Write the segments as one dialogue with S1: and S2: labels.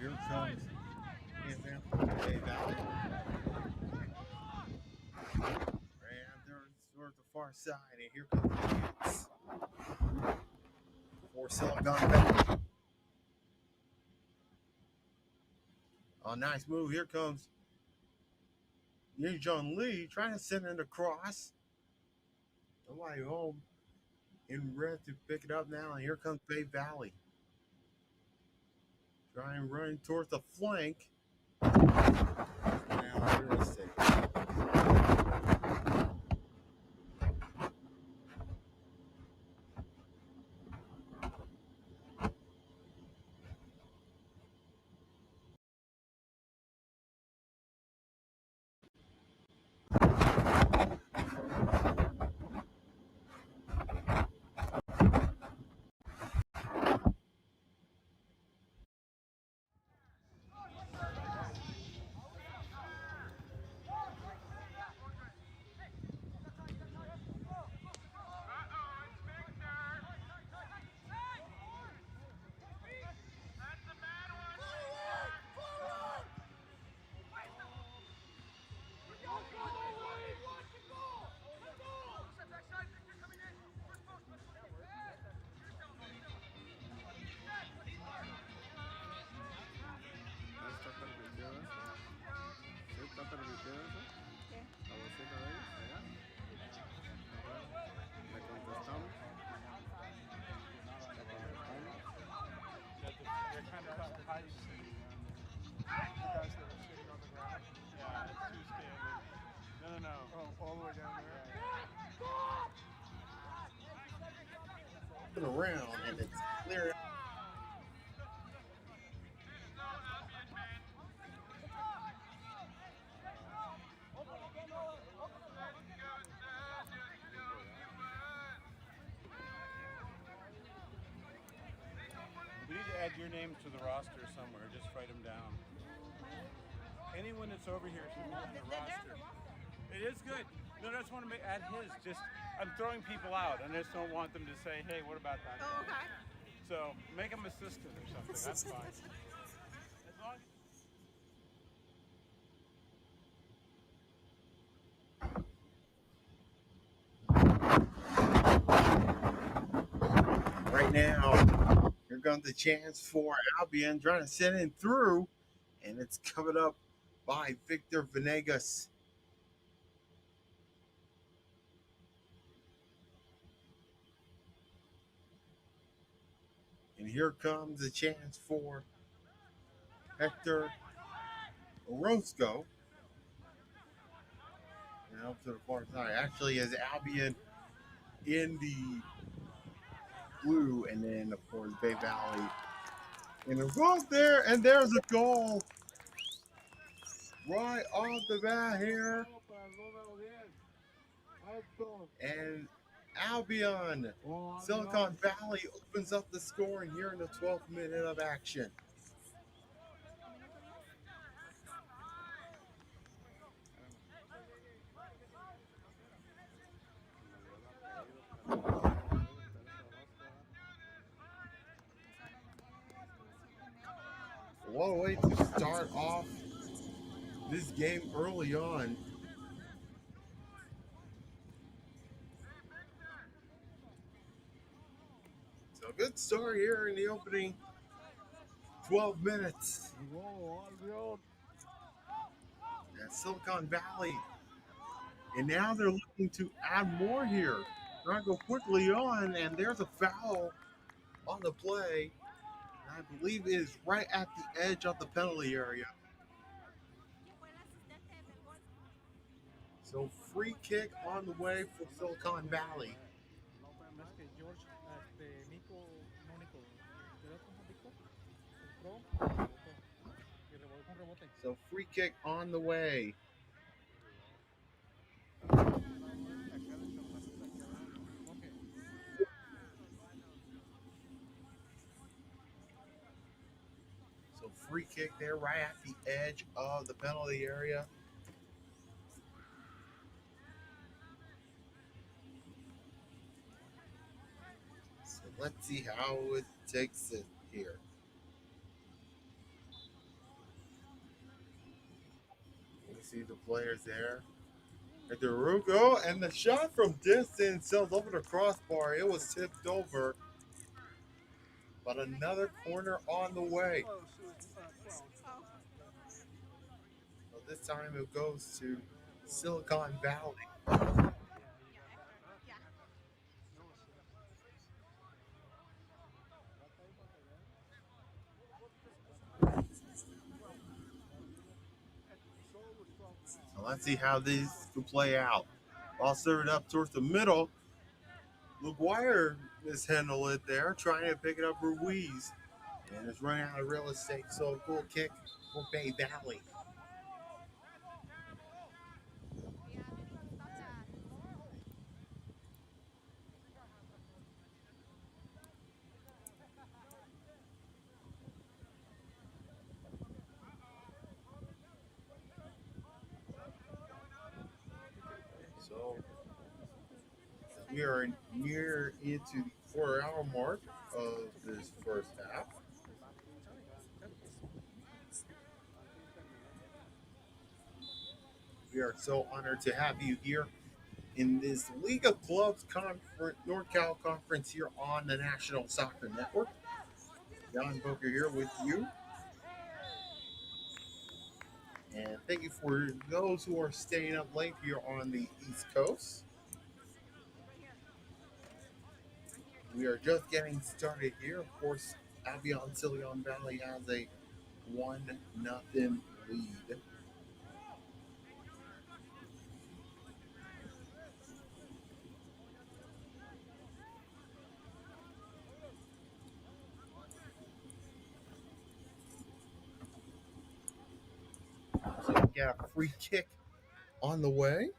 S1: here comes EST Bay Valley. And there's towards the far side, and here comes the kids for Silicon Valley. Oh, nice move. Here comes John Lee trying to send it across. Nobody home in red to pick it up now, and here comes Bay Valley. Trying running towards the flank. Now here is safe.
S2: ¿Está permitido eso? ¿Sí está permitido eso?
S3: ¿Qué?
S2: ¿La bocina de ellos allá? ¿Le contestamos?
S4: They're kind of high sitting down there. The guys that are sitting on the ground. Yeah, it's too standing. No. Oh, all the way down there.
S1: Around, and it's clear.
S4: We need to add your name to the roster somewhere. Just write them down. Anyone that's over here should be on the roster. It is good. No, I just want to add his. Just I'm throwing people out. I just don't want them to say, "Hey, what about that?"
S3: Oh, okay.
S4: So make them assistant or something. That's fine. As long
S1: Right now, here comes the chance for Albion trying to send it through, and it's covered up by Victor Venegas. And here comes the chance for Hector Orozco. Now to the far side. Actually, as Albion in the blue, and then of course Bay Valley in the front there, and there's a goal right off the bat here. And Albion, Silicon Valley opens up the scoring here in the 12th minute of action. What a way to start off this game early on. So a good start here in the opening 12 minutes. At Silicon Valley. And now they're looking to add more here. Trying to go quickly on, and there's a foul on the play. And I believe it is right at the edge of the penalty area. So free kick on the way for Silicon Valley. So free kick on the way. So free kick there right at the edge of the penalty area. So let's see how it takes it here. see the players there at the Rugo, and the shot from distance sails over the crossbar. It was tipped over, but another corner on the way. So this time it goes to Silicon Valley. So let's see how these can play out. Ball served up towards the middle. McGuire mishandled it there, trying to pick it up Ruiz. And it's running out of real estate, so a goal kick for Bay Valley. So we are near into the quarter-hour mark of this first half. We are so honored to have you here in this League of Clubs Conference, NorCal Conference here on the National Soccer Network. John Booker here with you. And thank you for those who are staying up late here on the East Coast. We are just getting started here. Of course, ALBION Silicon Valley has a 1-0 lead. So we got a free kick on the way.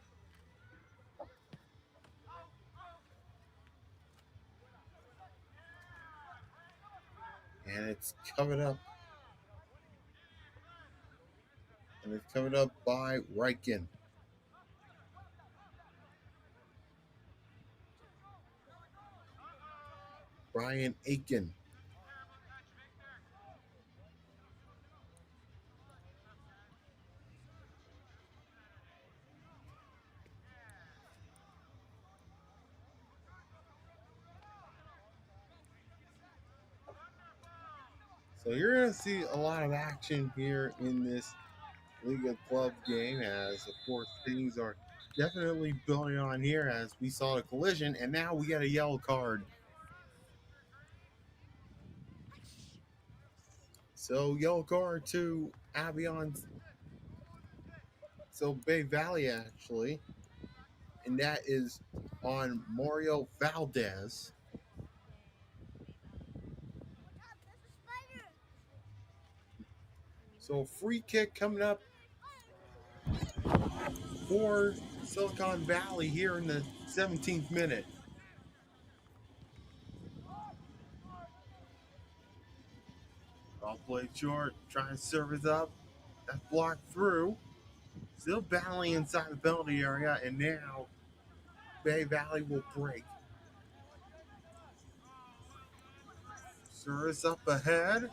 S1: And it's covered up. And it's covered up by Riken. Brian Aiken. So you're going to see a lot of action here in this League of Clubs game, as of course things are definitely building on here as we saw a collision, and now we got a yellow card. So yellow card to ALBION, so Bay Valley actually, and that is on Mario Valdez. So free kick coming up for Silicon Valley here in the 17th minute. Ball played short, trying to serve it up. That's blocked through. Still battling inside the penalty area, and now Bay Valley will break. Service up ahead.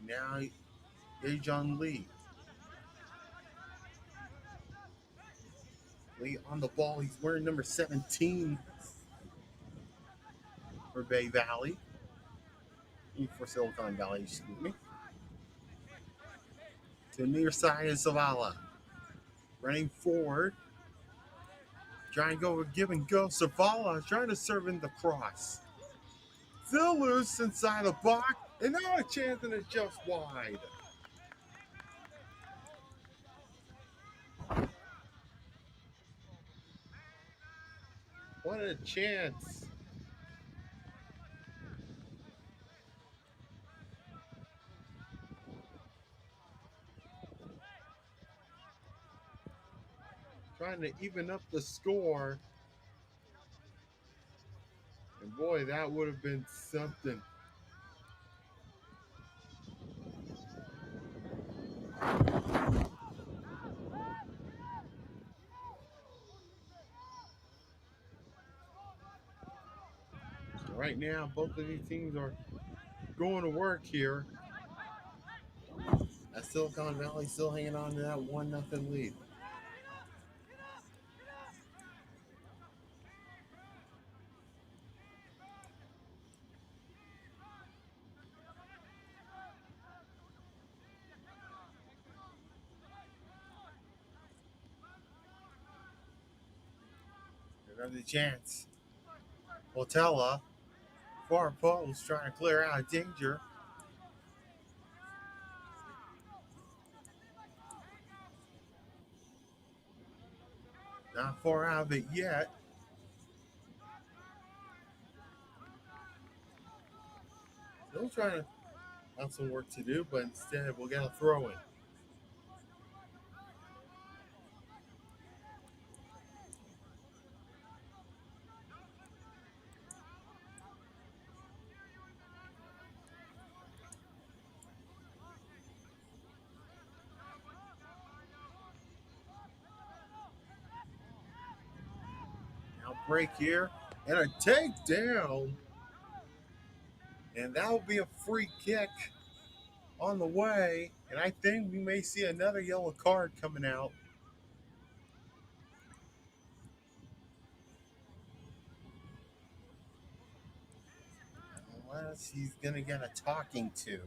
S1: Now Daejeon Lee. Lee on the ball. He's wearing number 17 for Bay Valley. For Silicon Valley, excuse me. To the near side is Zavala. Running forward. Trying to go with give and go. Zavala trying to serve in the cross. Still loose inside the box. And now a chance, and it's just wide. What a chance. Trying to even up the score. And boy, that would have been something. Right now, both of these teams are going to work here As Silicon Valley still hanging on to that 1-0 lead. Another chance. Botella, far post, trying to clear out of danger. Not far out of it yet. Still trying to have some work to do, but instead we'll get a throw in. Now break here and a takedown. And that'll be a free kick on the way. And I think we may see another yellow card coming out. Unless he's going to get a talking to.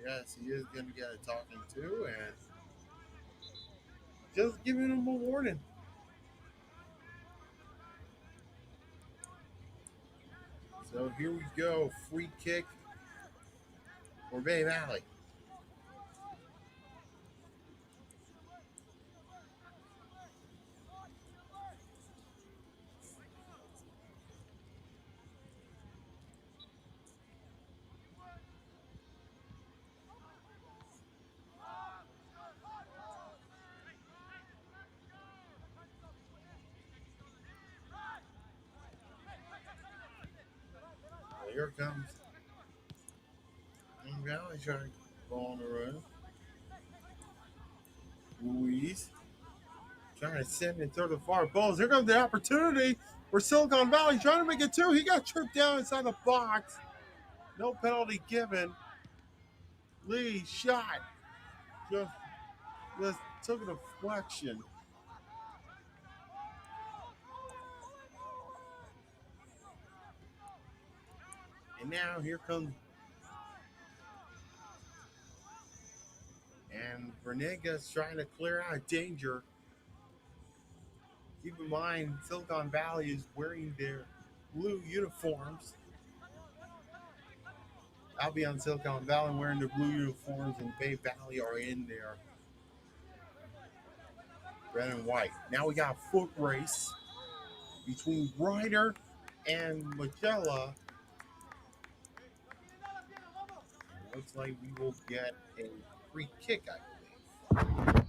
S1: Yes, he is going to get a talking to, and just giving him a warning. So here we go, free kick for Bay Valley. Well, here comes Valley trying to go on the run. Ruiz trying to send it through the far post. Here comes the opportunity for Silicon Valley trying to make it two. He got tripped down inside the box. No penalty given. Lee shot. Just took a deflection. And now here comes. And Vernega's trying to clear out danger. Keep in mind, Silicon Valley is wearing their blue uniforms. Albion, Silicon Valley wearing their blue uniforms, and Bay Valley are in their red and white. Now we got a foot race between Ryder and Magella. Looks like we will get a free kick, I believe.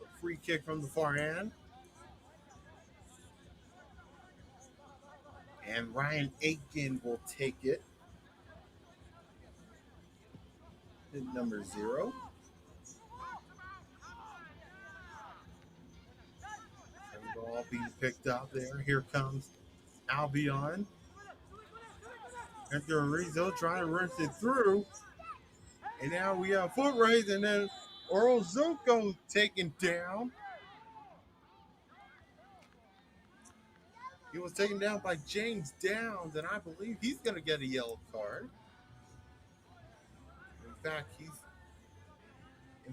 S1: A free kick from the far end. And Ryan Aiken will take it. Number 0. And ball being picked up there. Here comes Albion. After Rizzo trying to rinse it through. And now we have foot race, and then Orozuko taken down. He was taken down by James Downs, and I believe he's going to get a yellow card. In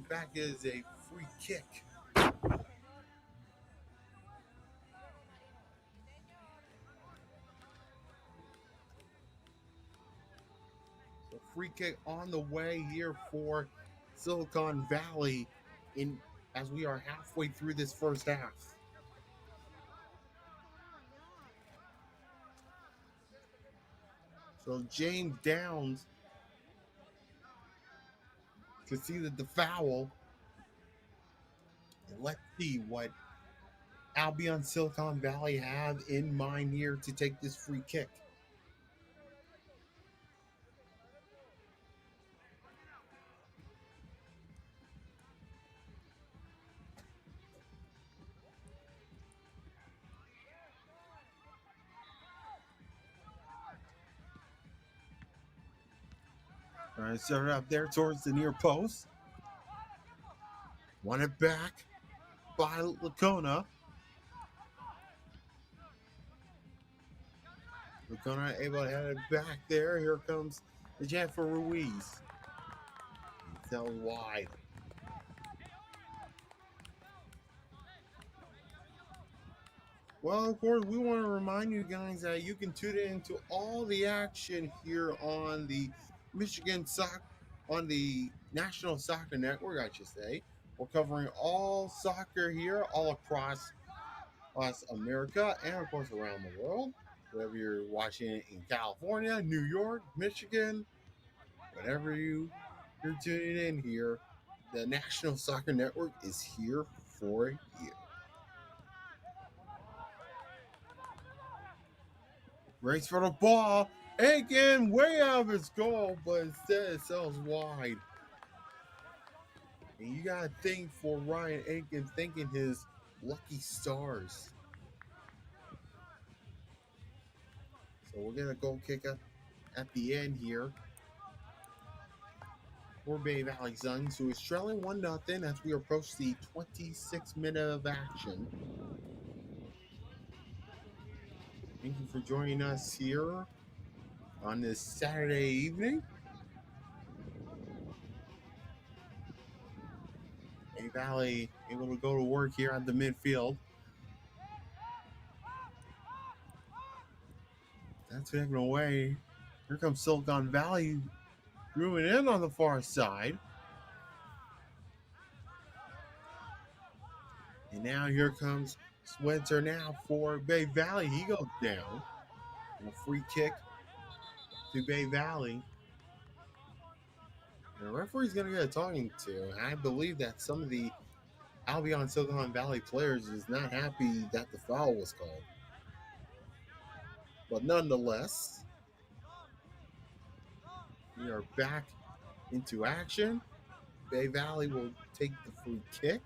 S1: fact, it is a free kick. So free kick on the way here for Silicon Valley as we are halfway through this first half. So James Downs conceded the foul. And let's see what Albion Silicon Valley have in mind here to take this free kick. Trying to set it up there towards the near post. Won it back by Lacona. Lacona able to head it back there. Here comes the jab for Ruiz. That was wide. Well, of course, we want to remind you guys that you can tune into all the action here on the on the National Soccer Network, I should say. We're covering all soccer here, all across America, and of course around the world. Whether you're watching it in California, New York, Michigan, whatever you're tuning in here, the National Soccer Network is here for you. Race for the ball. Aiken way out of his goal, but instead it sails wide. And you got to think for Ryan Aiken, thinking his lucky stars. So we're going to go kick up at the end here for Bay Valley Suns, who is trailing 1-0 as we approach the 26th minute of action. Thank you for joining us here on this Saturday evening. Bay Valley able to go to work here at the midfield. That's taken away. Here comes Silicon Valley screwing in on the far side. And now here comes Swinter now for Bay Valley. He goes down. And a free kick to Bay Valley. And the referee's going to get a talking to. And I believe that some of the Albion Silicon Valley players is not happy that the foul was called. But nonetheless, we are back into action. Bay Valley will take the free kick.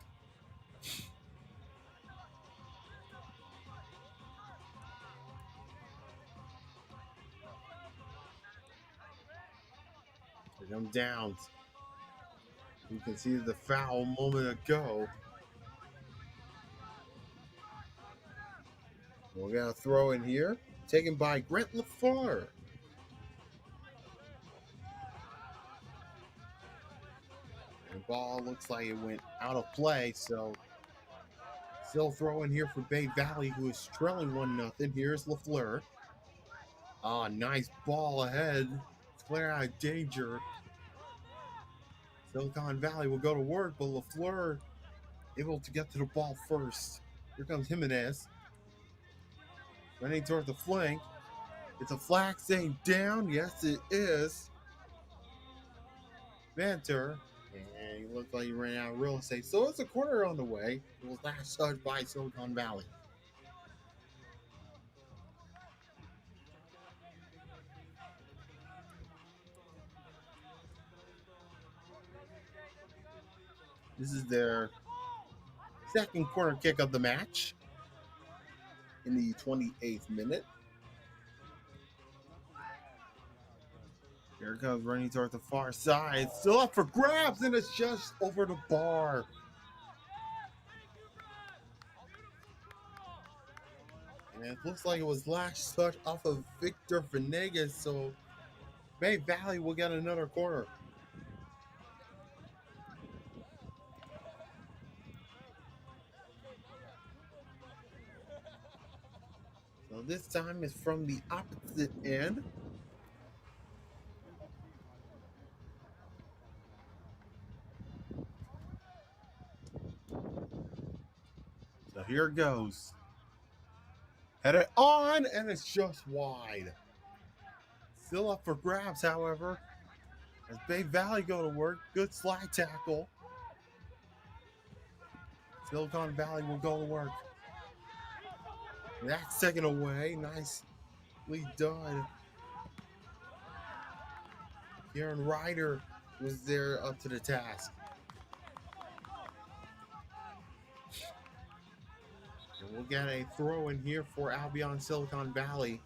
S1: Here comes Downs. You can see the foul a moment ago. We're going to throw in here. Taken by Grant LaFar. The ball looks like it went out of play, so still throwing here for Bay Valley, who is trailing 1-0. Here's LaFleur. Ah, nice ball ahead. Clear out of danger. Silicon Valley will go to work, but LaFleur able to get to the ball first. Here comes Jimenez. Running toward the flank. It's a flag staying down. Yes, it is. Venter. And he looked like he ran out of real estate. So it's a corner on the way. It was last touched by Silicon Valley. This is their second corner kick of the match in the 28th minute. Here it comes, running towards the far side. Still up for grabs, and it's just over the bar. And it looks like it was last touch off of Victor Venegas, so Bay Valley will get another corner. So this time it's from the opposite end. So here it goes. Head it on, and it's just wide. Still up for grabs, however, as Bay Valley go to work. Good slide tackle. Silicon Valley will go to work. That's taken away. Nicely done. Kieran Ryder was there up to the task. And we'll get a throw in here for Albion Silicon Valley.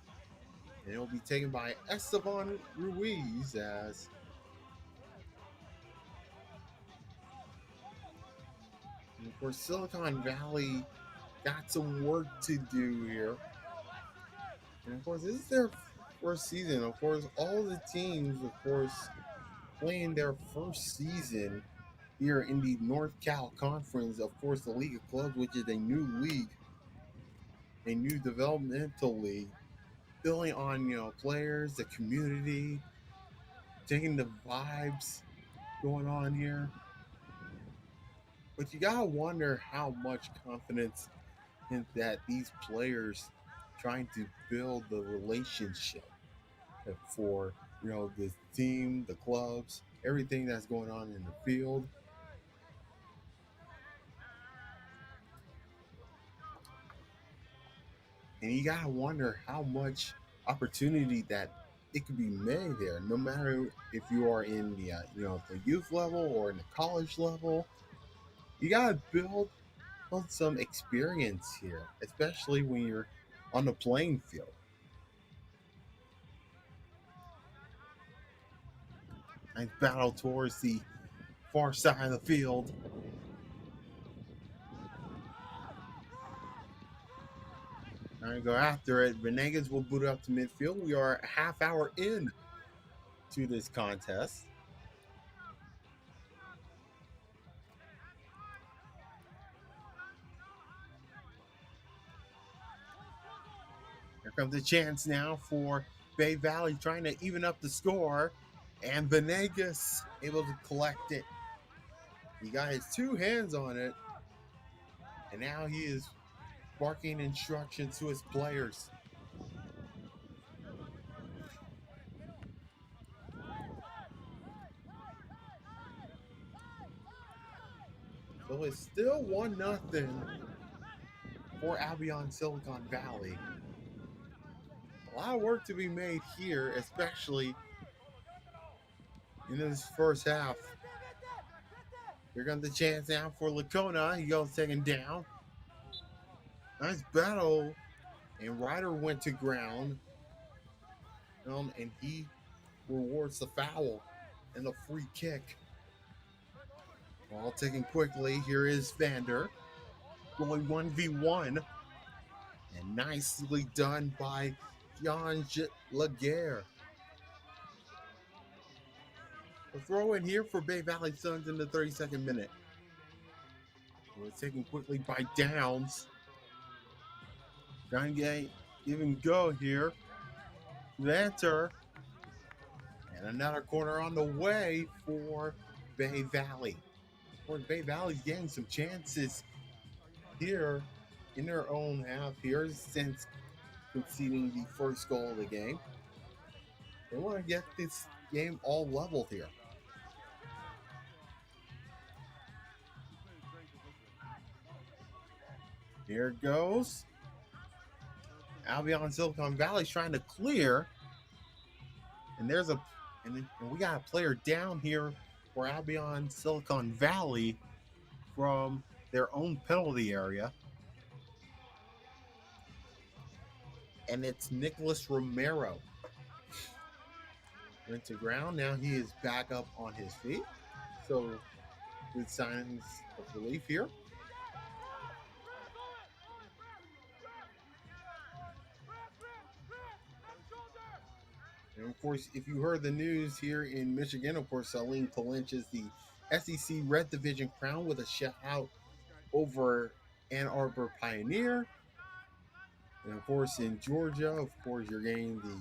S1: And it will be taken by Esteban Ruiz as And of course, Silicon Valley got some work to do here. And of course, this is their first season. Of course, all the teams, of course, playing their first season here in the North Cal Conference. Of course, the League of Clubs, which is a new league, a new developmental league, building on players, the community, taking the vibes going on here. But you gotta wonder how much confidence in that these players trying to build the relationship for the team, the clubs, everything that's going on in the field. And you gotta wonder how much opportunity that it could be made there, no matter if you are in the the youth level or in the college level. You gotta build some experience here, especially when you're on the playing field. Nice battle towards the far side of the field. Trying to go after it. Venegas will boot up to midfield. We are a half hour in to this contest. Here comes a chance now for Bay Valley trying to even up the score. And Venegas able to collect it. He got his two hands on it. And now he is barking instructions to his players. So it's still 1-0 for Albion Silicon Valley. A lot of work to be made here, especially in this first half. Here comes the chance now for Lacona. He goes second down. Nice battle. And Ryder went to ground. And he rewards the foul and the free kick. Ball taken quickly. Here is Vander. Going 1v1. And nicely done by Jan Laguerre. A throw in here for Bay Valley Suns in the 32nd minute. We're taken quickly by Downs. Trying to get even go here. Venter. And another corner on the way for Bay Valley. Of course, Bay Valley's getting some chances here in their own half here since conceding the first goal of the game. They want to get this game all leveled here. Here it goes. Albion Silicon Valley's trying to clear. And there's and we got a player down here for Albion Silicon Valley from their own penalty area. And it's Nicholas Romero. Went to ground. Now he is back up on his feet. So good signs of relief here. And of course, if you heard the news here in Michigan, of course, Salim clinches the SEC Red Division crown with a shutout over Ann Arbor Pioneer. And of course, in Georgia, of course, you're getting the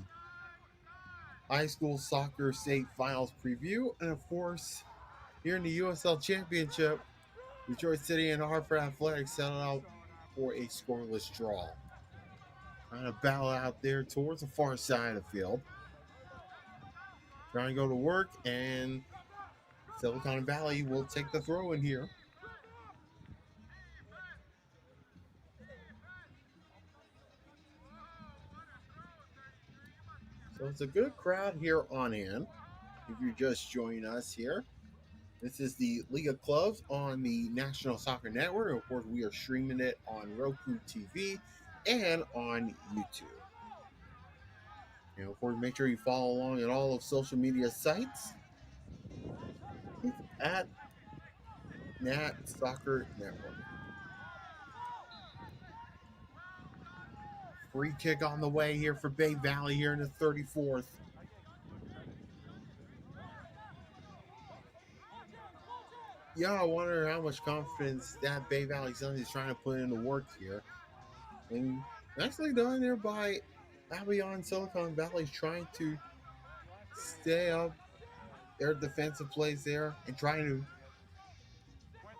S1: high school soccer state finals preview. And of course, here in the USL Championship, Detroit City and Hartford Athletics settled out for a scoreless draw. Trying to battle out there towards the far side of the field. Trying to go to work, and Silicon Valley will take the throw in here. So it's a good crowd here on hand. If you're just joining us here, this is the League of Clubs on the National Soccer Network. Of course, we are streaming it on Roku TV and on YouTube. And of course, make sure you follow along at all of social media sites at Nat Soccer Network. Free kick on the way here for Bay Valley here in the 34th. Yeah, I wonder how much confidence that Bay Valley Suns is trying to put into work here. And nicely done there by ALBION Silicon Valley, trying to stay up their defensive plays there and trying to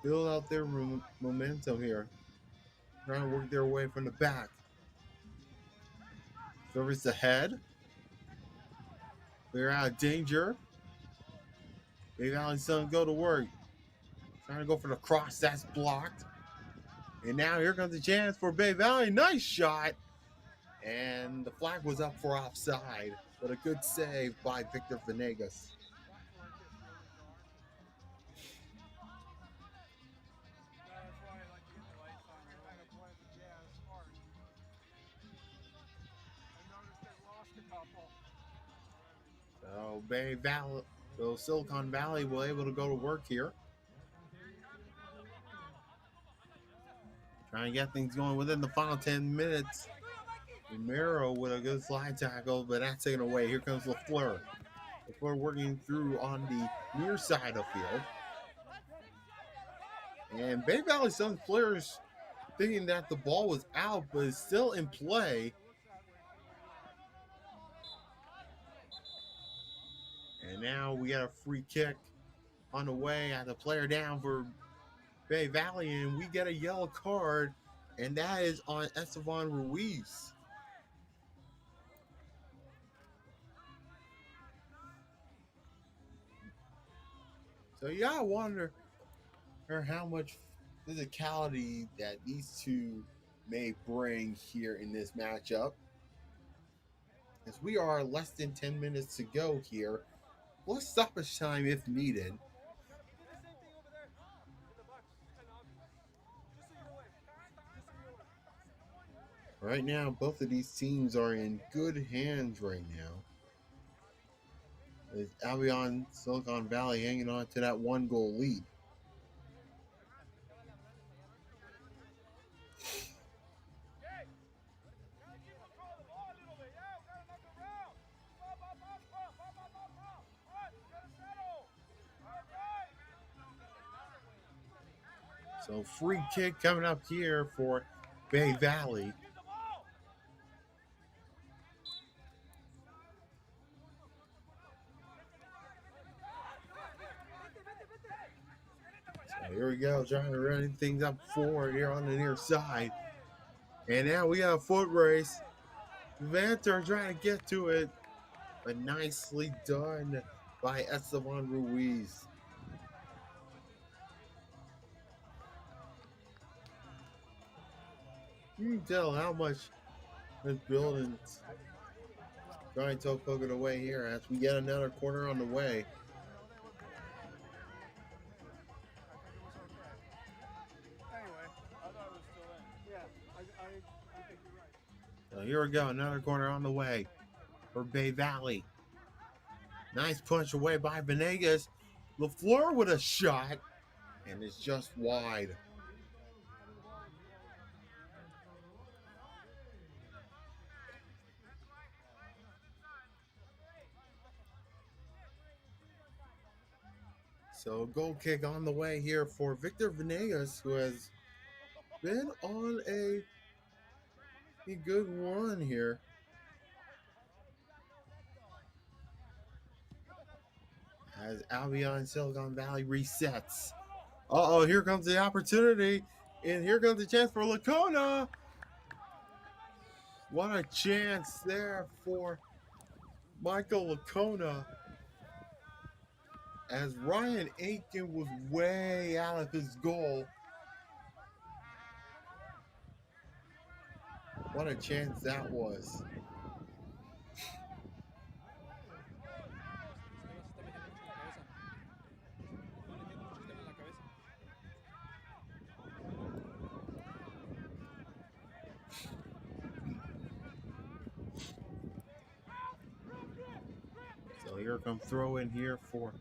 S1: build out their momentum here. Trying to work their way from the back. Service ahead. They're out of danger. Bay Valley Suns go to work. Trying to go for the cross. That's blocked. And now here comes the chance for Bay Valley. Nice shot. And the flag was up for offside. But a good save by Victor Venegas. So Bay Valley, so Silicon Valley will able to go to work here. Trying to get things going within the final 10 minutes. Romero with a good slide tackle, but that's taken away. Here comes LaFleur. LaFleur working through on the near side of field. And Bay Valley Suns players thinking that the ball was out, but it's still in play. And now we got a free kick on the way at the player down for Bay Valley, and we get a yellow card, and that is on Estevan Ruiz. So yeah, I wonder how much physicality that these two may bring here in this matchup. As we are less than 10 minutes to go here. Less stoppage time if needed. Right now, both of these teams are in good hands right now. With ALBION Silicon Valley hanging on to that 1-goal lead. So free kick coming up here for Bay Valley. So here we go, trying to run things up forward here on the near side. And now we got a foot race. Vanter trying to get to it, but nicely done by Estevan Ruiz. You can tell how much this building's trying to poke it away here as we get another corner on the way. So here we go, another corner on the way for Bay Valley. Nice punch away by Venegas. LaFleur with a shot, and it's just wide. So goal kick on the way here for Victor Venegas, who has been on a good run here. As ALBION Silicon Valley resets. Uh-oh, here comes the opportunity. And here comes the chance for Lacona. What a chance there for Michael Lacona. As Ryan Aiken was way out of his goal. What a chance that was. So here comes throw in here for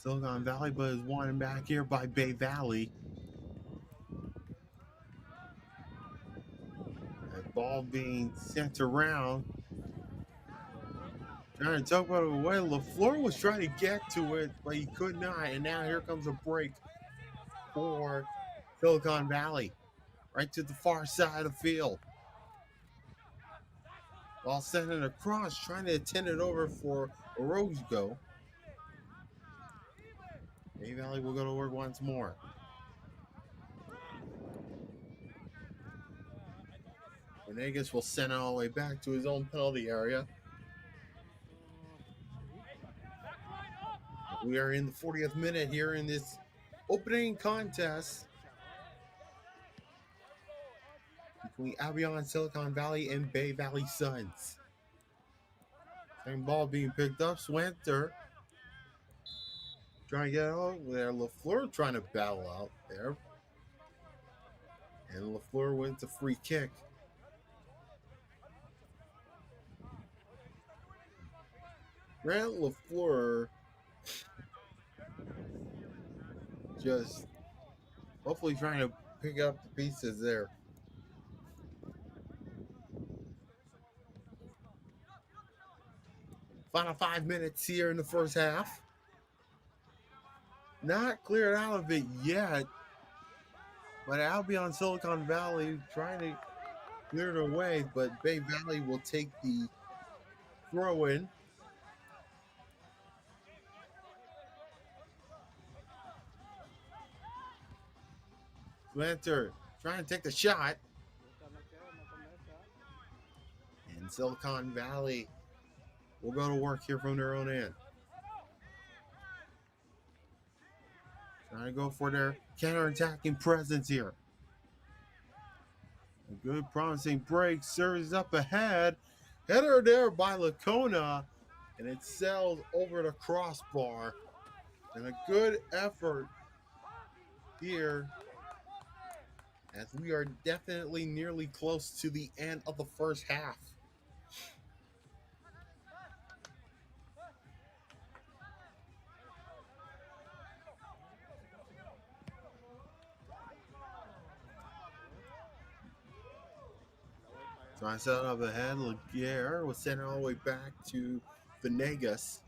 S1: Silicon Valley, but is wanted back here by Bay Valley. That ball being sent around. Trying to talk about it away. LaFleur was trying to get to it, but he could not. And now here comes a break for Silicon Valley. Right to the far side of the field. Ball sent it across, trying to attend it over for Orozco. Bay Valley will go to work once more. Venegas will send it all the way back to his own penalty area. We are in the 40th minute here in this opening contest between ALBION, Silicon Valley, and Bay Valley SUNS. Same ball being picked up. Swanter trying to get out there. LaFleur trying to battle out there. And LaFleur wins a free kick. Grant LaFleur just hopefully trying to pick up the pieces there. Final 5 minutes here in the first half. Not cleared out of it yet, but Albion Silicon Valley trying to clear it away, but Bay Valley will take the throw in. Swanter trying to take the shot. And Silicon Valley will go to work here from their own end. Trying to go for their counter-attacking presence here. A good promising break. Serves up ahead. Header there by Lacona. And it sails over the crossbar. And a good effort here, as we are definitely nearly close to the end of the first half. Trying to set it up ahead. Laguerre was sent all the way back to Venegas.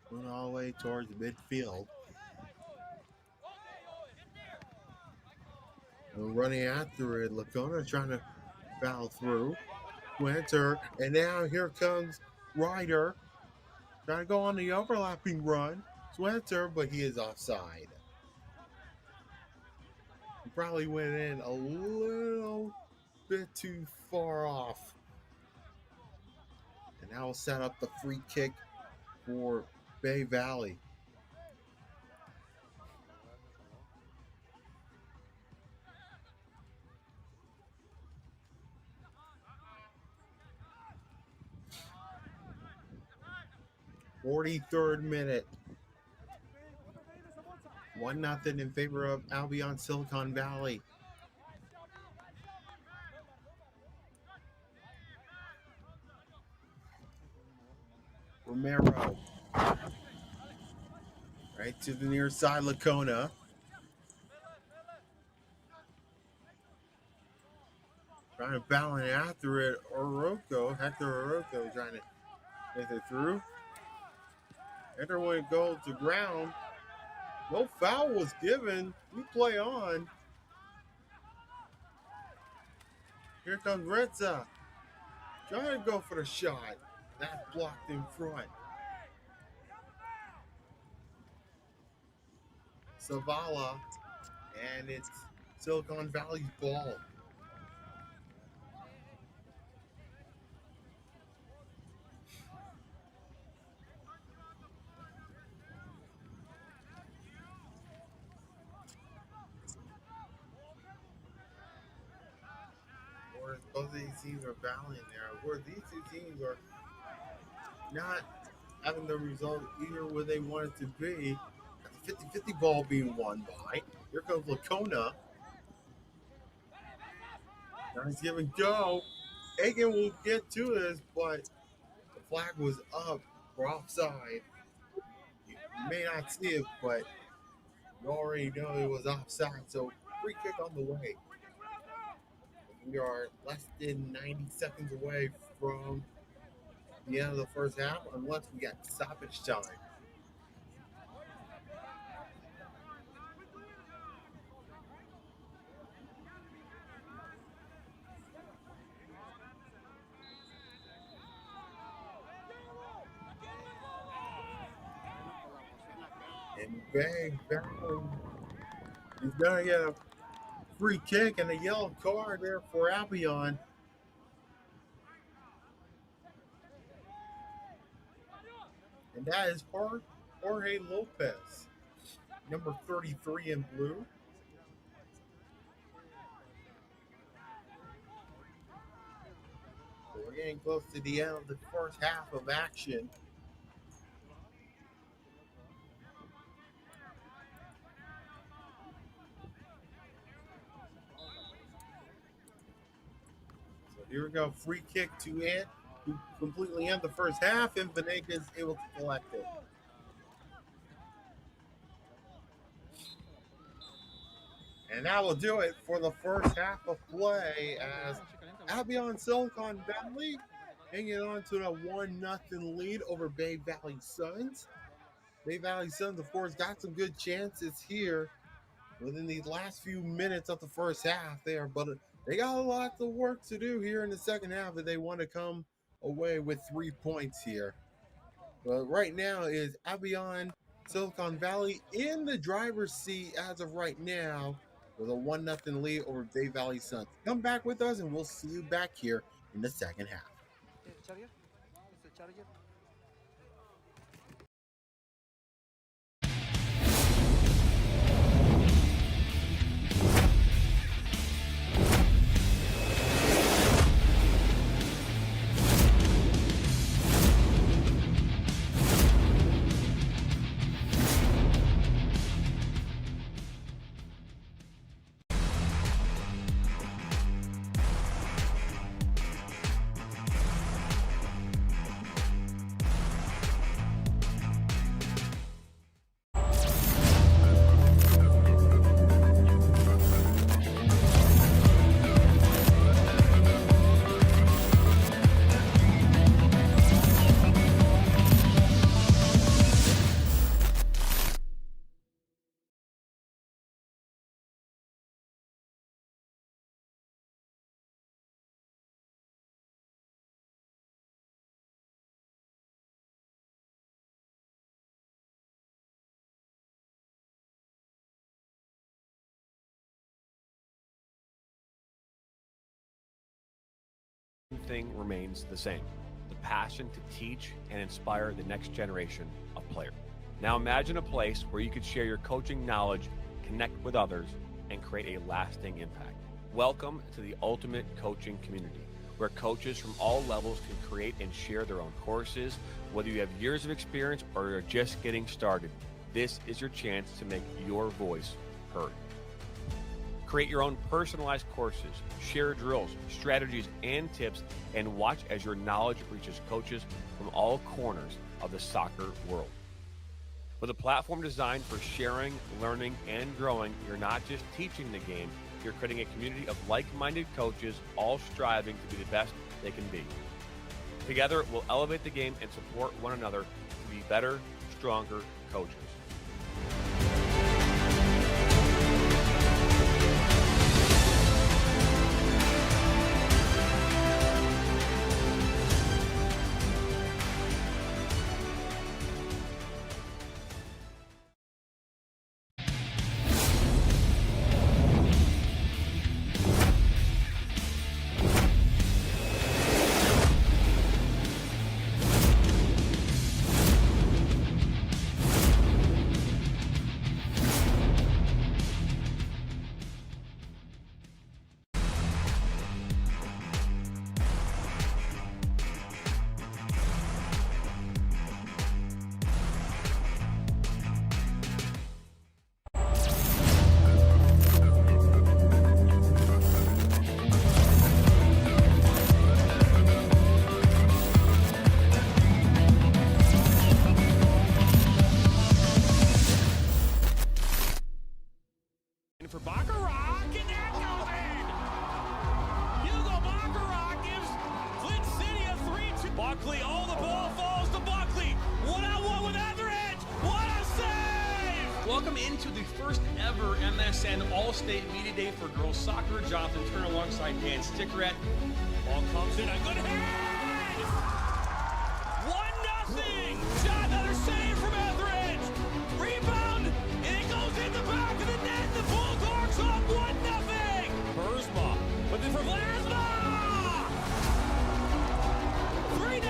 S1: Going all the way towards midfield. And running after it. Lacona trying to battle through. Winter. And now here comes Ryder. Trying to go on the overlapping run. Swinter, but he is offside. He probably went in a little bit too far off. And now we'll set up the free kick for Bay Valley. (43rd minute). 1-0 in favor of Albion Silicon Valley. Romero. Right to the near side, Lacona. Trying to balance after it, Hector Orozco trying to get it through. Hector went goal to ground. No foul was given. We play on. Here comes Reza. Trying to go for the shot. That's blocked in front. Zavala. And it's Silicon Valley's ball. Both of these teams are battling there. Where these two teams are not having the result either where they want it to be. The 50-50 ball being won by. Here comes Lacona. Nice give and go. Aiken will get to this, but the flag was up for offside. You may not see it, but you already know it was offside. So free kick on the way. We are less than 90 seconds away from the end of the first half, unless we got stoppage time. And bang, he's going to get a free kick and a yellow card there for Albion. And that is Jorge Lopez, number 33 in blue. So we're getting close to the end of the first half of action. So here we go, free kick to completely end the first half, and Venegas able to collect it. And that will do it for the first half of play as Albion Silicon Valley hanging on to a 1-0 lead over Bay Valley Suns. Bay Valley Suns, of course, got some good chances here within these last few minutes of the first half there, but they got a lot of work to do here in the second half if they want to come away with 3 points here. But right now is Albion Silicon Valley in the driver's seat as of right now with a 1-0 lead over Bay Valley Suns. Come back with us and we'll see you back here in the second half.
S3: Thing remains the same: the passion to teach and inspire the next generation of players. Now imagine a place where you could share your coaching knowledge, connect with others, and create a lasting impact. Welcome to the ultimate coaching community, where coaches from all levels can create and share their own courses. Whether you have years of experience or you're just getting started, this is your chance to make your voice heard. Create your own personalized courses, share drills, strategies, and tips, and watch as your knowledge reaches coaches from all corners of the soccer world. With a platform designed for sharing, learning, and growing, you're not just teaching the game, you're creating a community of like-minded coaches, all striving to be the best they can be. Together, we'll elevate the game and support one another to be better, stronger coaches.
S5: Buckley. Oh, the ball falls to Buckley. One-on-one with Etheridge. What a save! Welcome into the first ever MSN All-State Media Day for girls soccer. Jonathan Turner alongside Dan Stickerett. Ball comes in. A good head! 1-0. Shot, another save from Etheridge. Rebound, and it goes in the back of the net. The Bulldogs up 1-0. Burzma, but then for Vlasma. 3-0.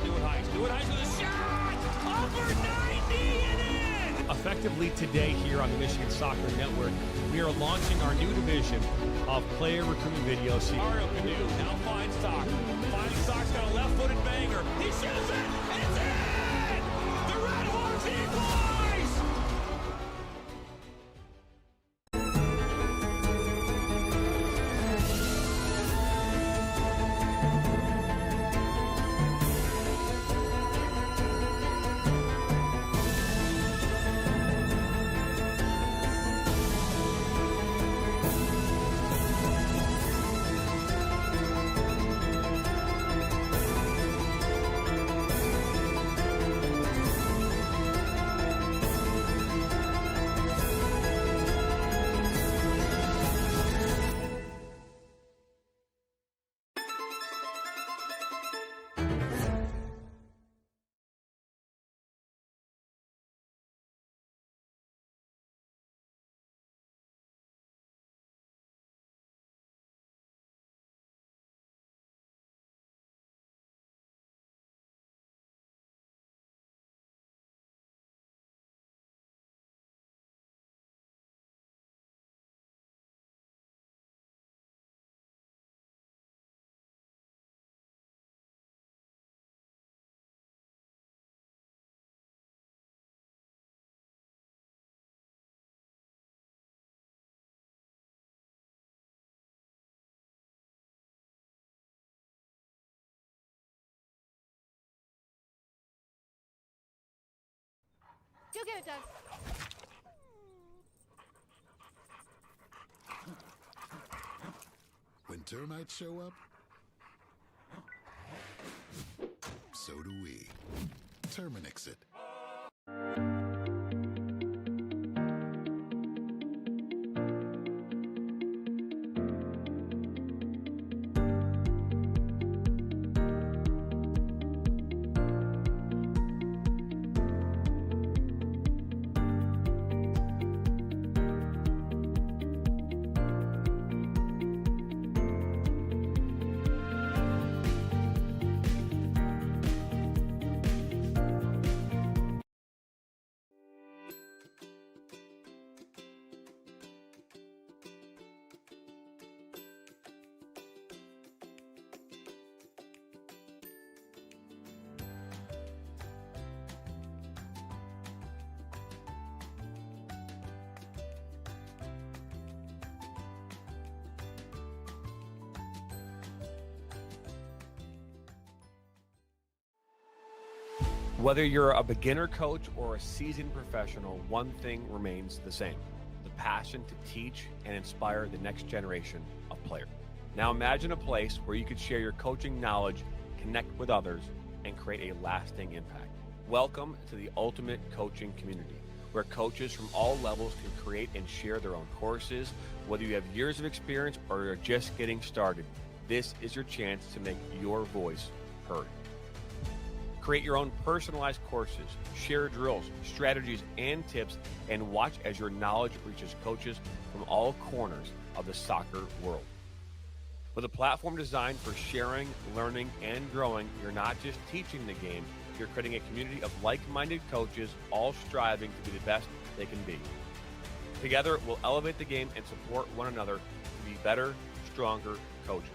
S5: Stewart Heiss with a shot. Upper 90 and in. Effectively today here on the Michigan Soccer Network, we are launching our new division of player recruitment videos. Mario Canoe now finds Stock. Finding Stock's got a left-footed banger. He shoots it, and it's in! The Red Hawks equalize!
S6: You'll get it done.
S7: When termites show up, so do we. Terminix it.
S3: Whether you're a beginner coach or a seasoned professional, one thing remains the same: the passion to teach and inspire the next generation of players. Now imagine a place where you could share your coaching knowledge, connect with others, and create a lasting impact. Welcome to the ultimate coaching community, where coaches from all levels can create and share their own courses. Whether you have years of experience or you're just getting started, this is your chance to make your voice heard. Create your own personalized courses, share drills, strategies, and tips, and watch as your knowledge reaches coaches from all corners of the soccer world. With a platform designed for sharing, learning, and growing, you're not just teaching the game, you're creating a community of like-minded coaches, all striving to be the best they can be. Together, we'll elevate the game and support one another to be better, stronger coaches.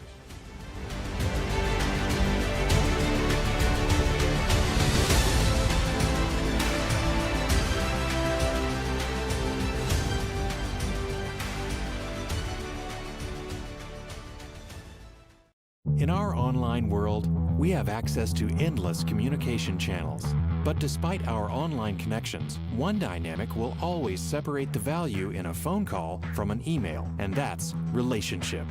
S8: In our online world, we have access to endless communication channels. But despite our online connections, one dynamic will always separate the value in a phone call from an email, and that's relationship.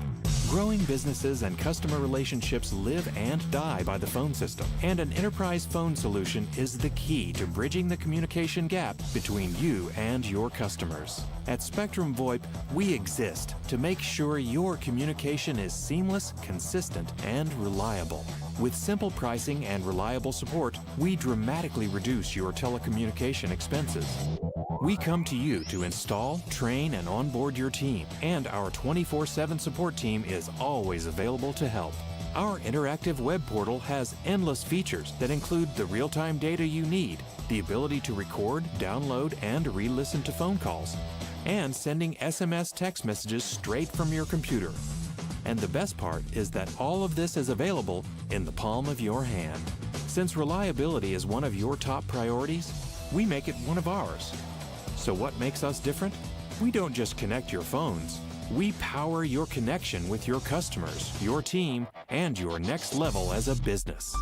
S8: Growing businesses and customer relationships live and die by the phone system, and an enterprise phone solution is the key to bridging the communication gap between you and your customers. At Spectrum VoIP, we exist to make sure your communication is seamless, consistent, and reliable. With simple pricing and reliable support, we dramatically reduce your telecommunication expenses. We come to you to install, train, and onboard your team, and our 24/7 support team is always available to help. Our interactive web portal has endless features that include the real-time data you need, the ability to record, download, and re-listen to phone calls, and sending SMS text messages straight from your computer. And the best part is that all of this is available in the palm of your hand. Since reliability is one of your top priorities, we make it one of ours. So what makes us different? We don't just connect your phones. We power your connection with your customers, your team, and your next level as a business.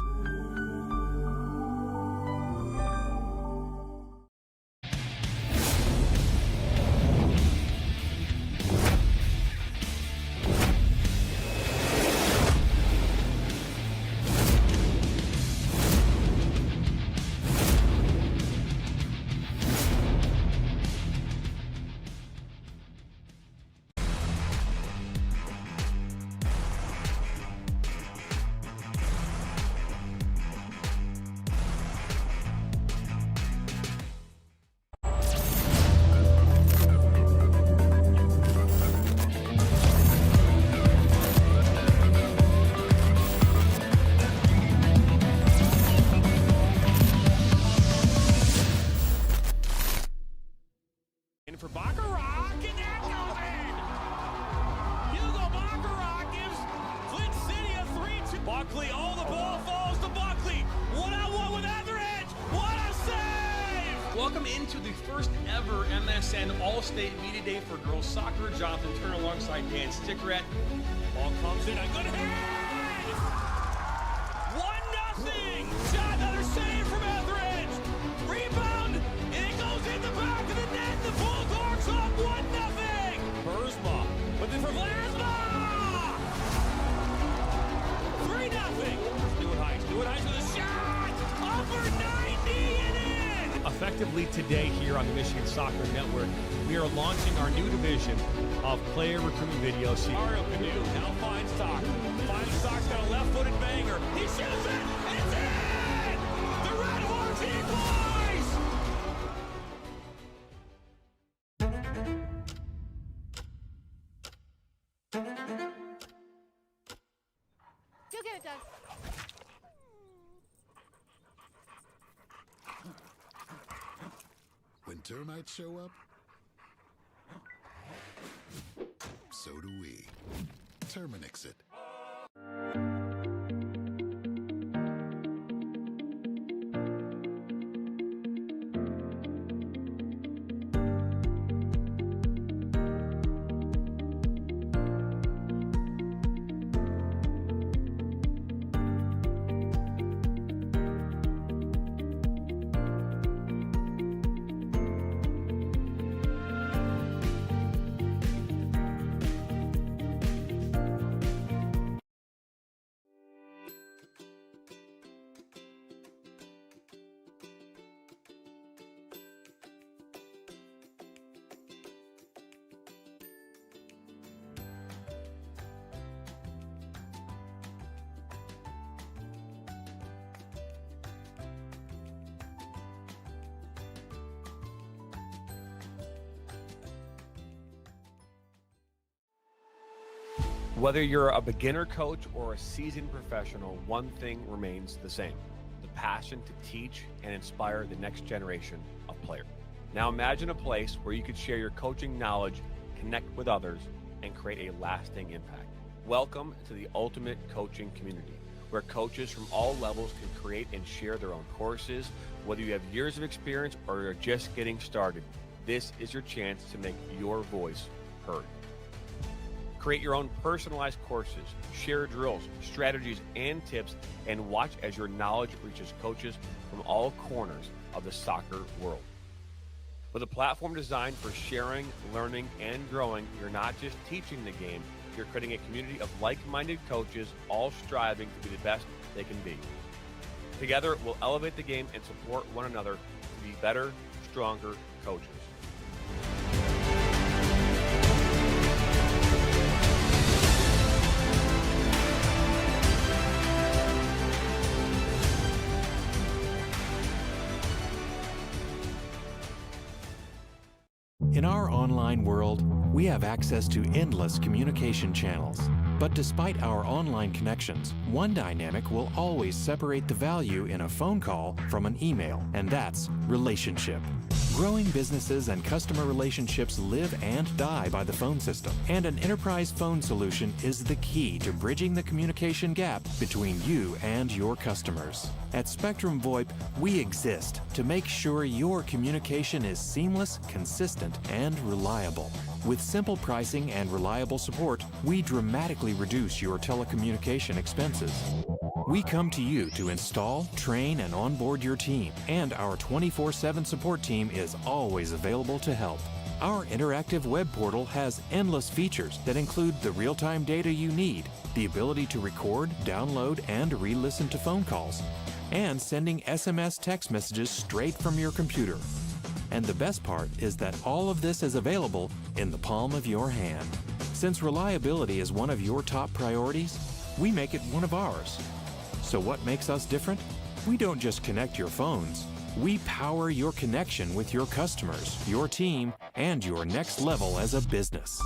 S5: For Baccarat, and that goes in! Hugo Baccarat gives Flint City a 3-2. Buckley, oh, the ball falls to Buckley. One-on-one with Etheridge. What a save! Welcome into the first ever MSN All-State Media Day for Girls Soccer. Jonathan Turner alongside Dan Stickerett. Ball comes in, a good hit! 1-0! Shot, another save from Etheridge! Rebound, and it goes in the back of the net. The Bulldogs up 1-0! Burzma, but then for Vlasma! 3-0! Stewart Heights with a shot! Over 90 and in! Effectively today here on the Michigan Soccer Network, we are launching our new division of player recruitment video. Mario Canoe now finds Stock. Stock's got a left-footed banger. He shoots it, and it's in! The Red Hawks equalize!
S6: Go get it, Doug.
S7: When termites show up, so do we. Terminix it.
S3: Whether you're a beginner coach or a seasoned professional, one thing remains the same: the passion to teach and inspire the next generation of players. Now imagine a place where you could share your coaching knowledge, connect with others, and create a lasting impact. Welcome to the ultimate coaching community, where coaches from all levels can create and share their own courses. Whether you have years of experience or you're just getting started, this is your chance to make your voice heard. Create your own personalized courses, share drills, strategies, and tips, and watch as your knowledge reaches coaches from all corners of the soccer world. With a platform designed for sharing, learning, and growing, you're not just teaching the game, you're creating a community of like-minded coaches, all striving to be the best they can be. Together, we'll elevate the game and support one another to be better, stronger coaches.
S8: In our online world, we have access to endless communication channels. But despite our online connections, one dynamic will always separate the value in a phone call from an email, and that's relationship. Growing businesses and customer relationships live and die by the phone system, and an enterprise phone solution is the key to bridging the communication gap between you and your customers. At Spectrum VoIP, we exist to make sure your communication is seamless, consistent, and reliable. With simple pricing and reliable support, we dramatically reduce your telecommunication expenses. We come to you to install, train, and onboard your team, and our 24/7 support team is always available to help. Our interactive web portal has endless features that include the real-time data you need, the ability to record, download, and re-listen to phone calls, and sending SMS text messages straight from your computer. And the best part is that all of this is available in the palm of your hand. Since reliability is one of your top priorities, we make it one of ours. So what makes us different? We don't just connect your phones. We power your connection with your customers, your team, and your next level as a business.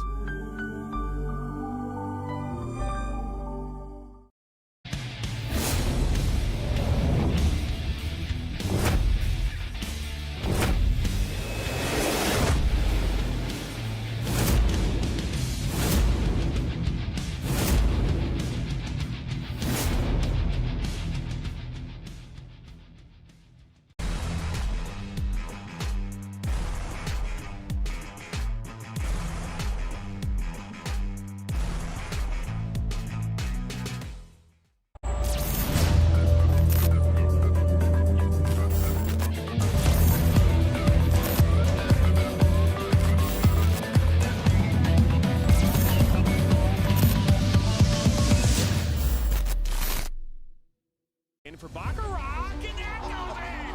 S5: In for Baccarat, and that goes in!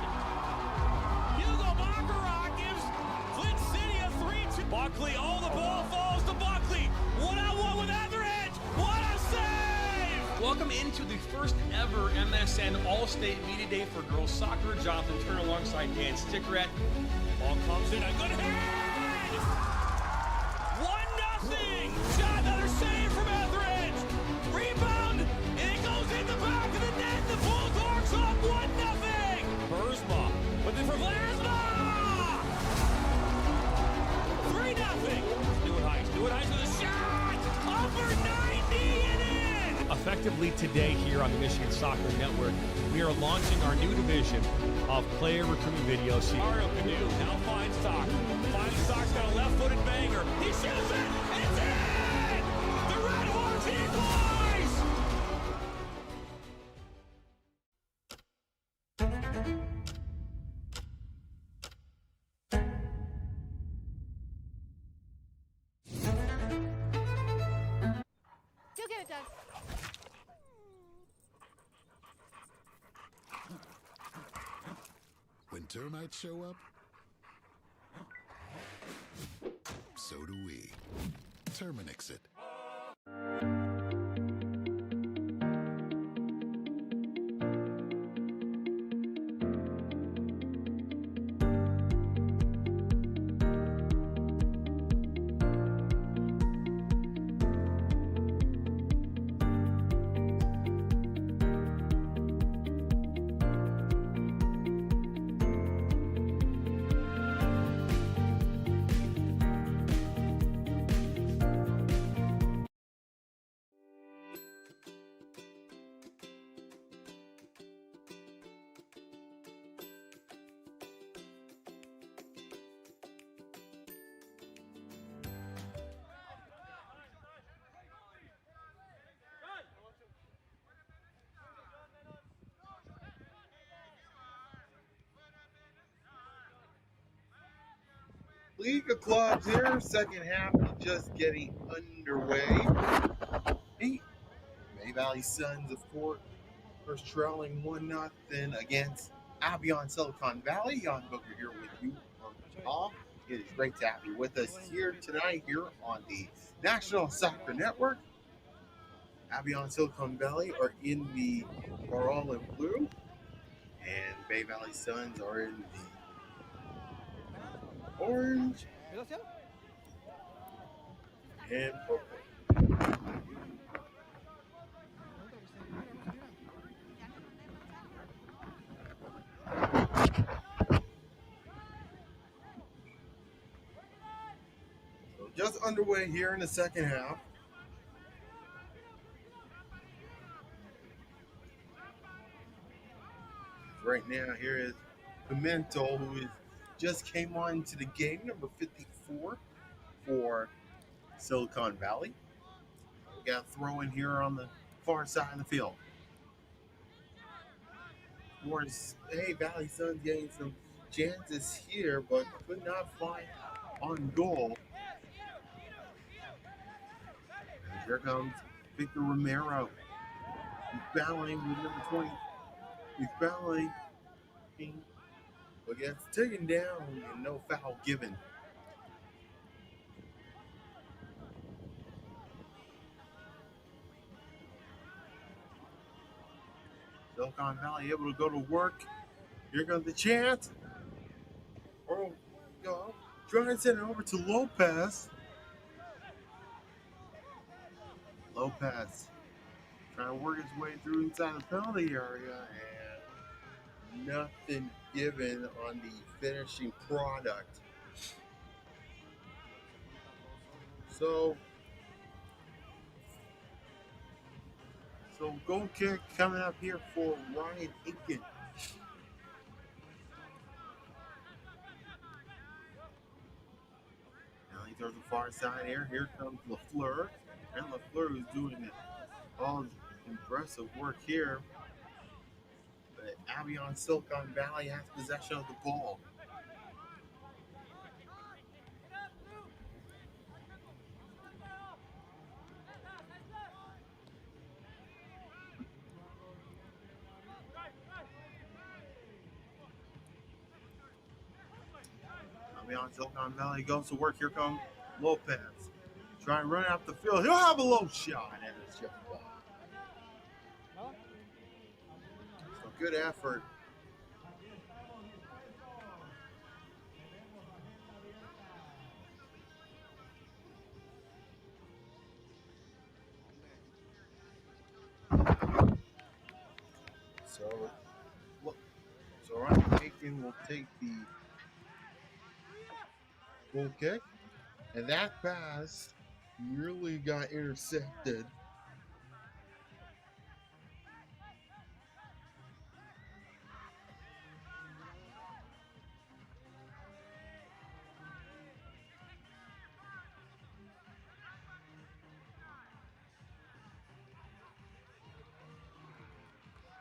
S5: Hugo Baccarat gives Flint City a 3-2. Buckley, oh, the ball falls to Buckley. One-on-one with Etheridge. What a save! Welcome into the first ever MSN All-State Media Day for girls soccer. Jonathan Turner alongside Dan Stickerett. Ball comes in, a good hit! 1-0! Shot, another save from Etheridge. Rebound, and it goes in the back of the net. The Bulldogs up 1-0. Burzma, but then for Vlasma. 3-0. Stewart Heiss with a shot. Upper 90 and in. Effectively today here on the Michigan Soccer Network, we are launching our new division of player recruitment video series. Mario Canoe now finds Stock. Finally, Stock's got a left-footed banger. He shoots it. It's in. The Red Hawks equalize.
S6: Go get it, Doug.
S7: When termites show up, so do we. Terminix it.
S1: League of Clubs here, second half just getting underway. Hey, Bay Valley Suns, of course, first trailing 1-0 against ALBION Silicon Valley. Jan Booker here with you all. It is great to have you with us here tonight here on the National Soccer Network. ALBION Silicon Valley are all in blue, and Bay Valley Suns are in the orange and purple. So just underway here in the second half. Right now, here is Pimento, who just came on to the game, number 54 for Silicon Valley. We got a throw in here on the far side of the field. Of course, Bay Valley Suns getting some chances here, but could not find on goal. And here comes Victor Romero. He's battling with number 20. He's battling, but gets taken down and no foul given. Silicon Valley able to go to work. Here comes the chance. Oh, go. Trying to send it over to Lopez. Lopez trying to work his way through inside the penalty area, and nothing given on the finishing product. So goal kick coming up here for Ryan Aiken. Now he throws the far side here. Here comes LaFleur. And LaFleur is doing all impressive work here. But ALBION Silicon Valley has possession of the ball. ALBION Silicon Valley goes to work. Here comes Lopez. Trying to run out the field. He'll have a low shot, and it's just ball. So good effort. So Ryan Aiken will take the goal kick, and that pass nearly got intercepted.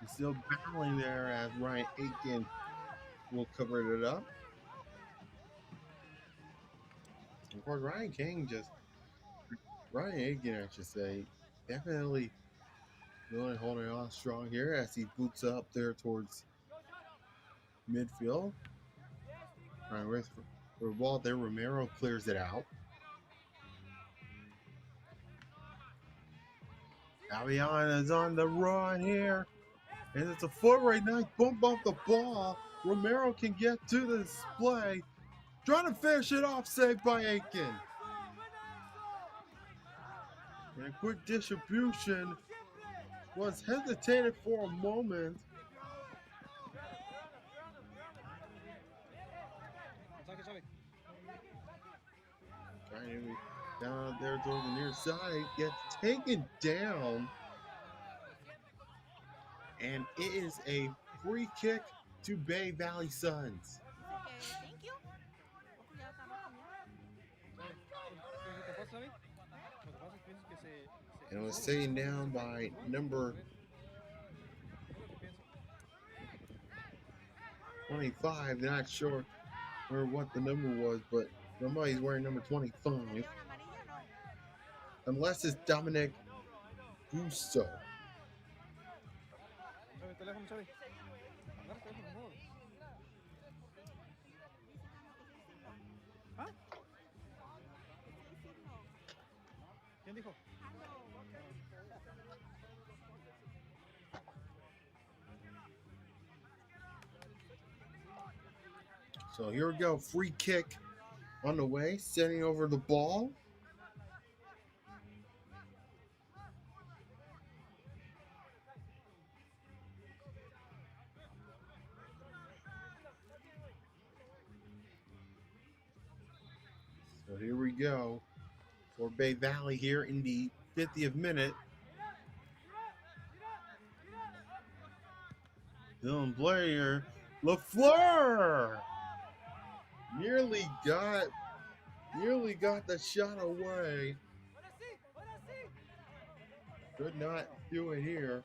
S1: He's still battling there as Ryan Aiken will cover it up. Of course, Ryan Aiken, I should say, definitely really holding on strong here as he boots up there towards midfield. Trying to race for the ball there. Romero clears it out. ALBION is on the run here. And it's a foot right now. Bump off the ball. Romero can get to the display. Trying to finish it off, saved by Aiken. And a quick distribution was hesitated for a moment. Trying to be down there towards the near side. Gets taken down. And it is a free kick to Bay Valley Suns.
S6: Thank you.
S1: And it was taken down by number 25. Not sure what the number was, but Nobody's wearing number 25. Unless it's Dominic Gusto.
S2: Sabi, teléfono, sabi. Agarra el teléfono, mejor. ¿Ah? ¿Quién dijo?
S1: So here we go. Free kick on the way. Sending over the ball. So here we go for Bay Valley here in the 50th minute. Dylan Blair, LaFleur nearly got the shot away. Could not do it here.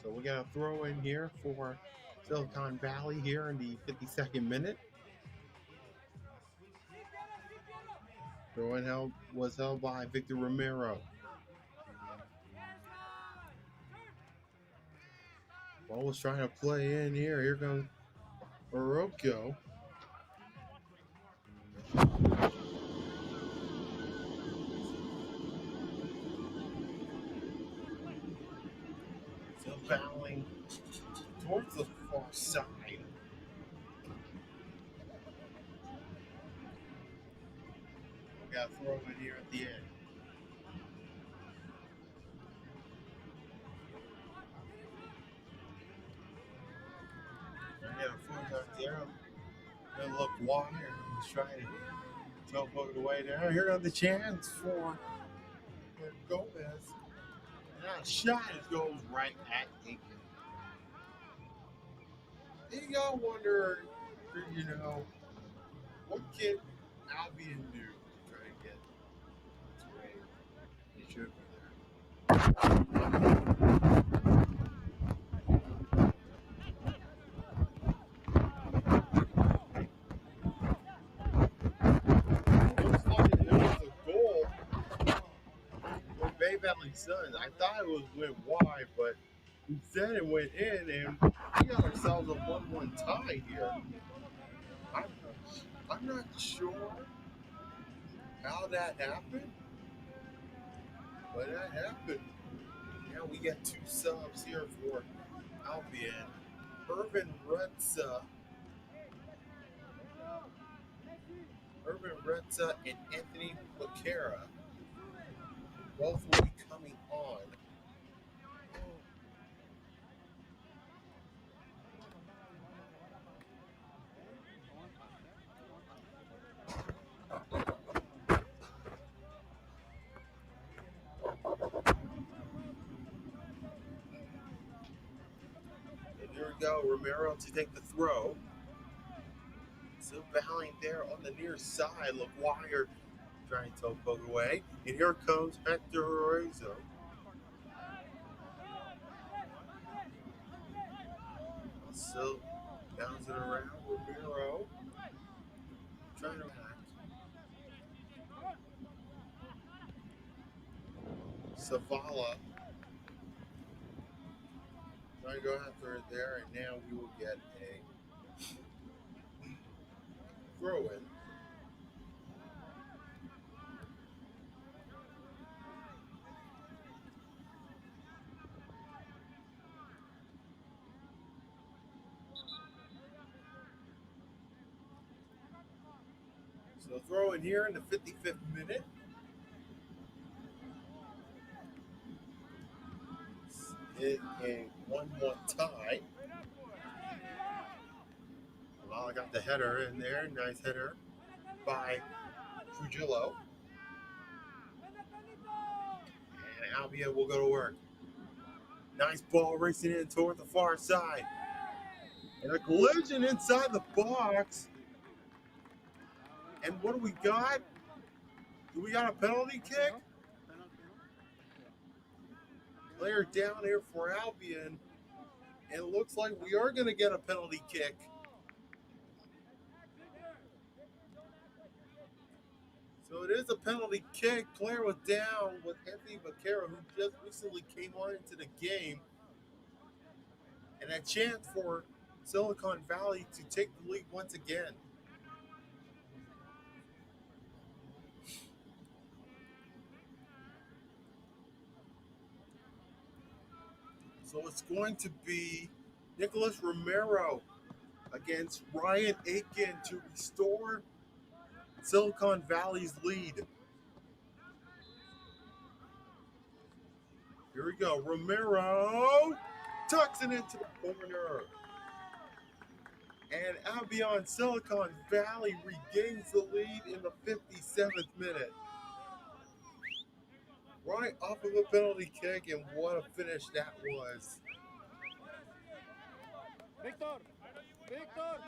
S1: So we got a throw in here for Silicon Valley here in the 52nd minute. Throw in was held by Victor Romero. Ball was trying to play in here. Here comes Orozco. Still battling towards the far side. We got a throw in here at the end. We got a foot out there. Then look wide. He's trying to teleport it away there. Here comes the chance for Gomez. And that shot goes right at Aiken. You gotta wonder, what can Albion do to try to get this raid? He should be there. There was a goal for Bay Valley Suns. I thought it went wide, but instead it went in, and we got ourselves a 1-1 tie here. I'm not sure how that happened, but that happened. Now we got two subs here for Albion. Irvin Rutza and Anthony Becerra both will be coming on. And here we go, Romero to take the throw. Still battling there on the near side. LaGuire trying to poke away. And here comes Hector Arezzo. Still bouncing around. Romero trying to act. Savala trying to go after it there. And now we will get a throw in. So throw in here in the 55th minute. It's a 1-1 tie. Well, I got the header in there. Nice header by Trujillo. And Albion will go to work. Nice ball racing in toward the far side. And a collision inside the box. And what do we got? Do we got a penalty kick? player down here for Albion. And it looks like we are going to get a penalty kick. So it is a penalty kick. Player was down with Anthony Vaquero, who just recently came on into the game. And a chance for Silicon Valley to take the lead once again. So it's going to be Nicholas Romero against Ryan Aiken to restore Silicon Valley's lead. Here we go. Romero tucks it into the corner. And Albion Silicon Valley regains the lead in the 57th minute. Right off of a penalty kick, and what a finish that was.
S2: Victor! Victor!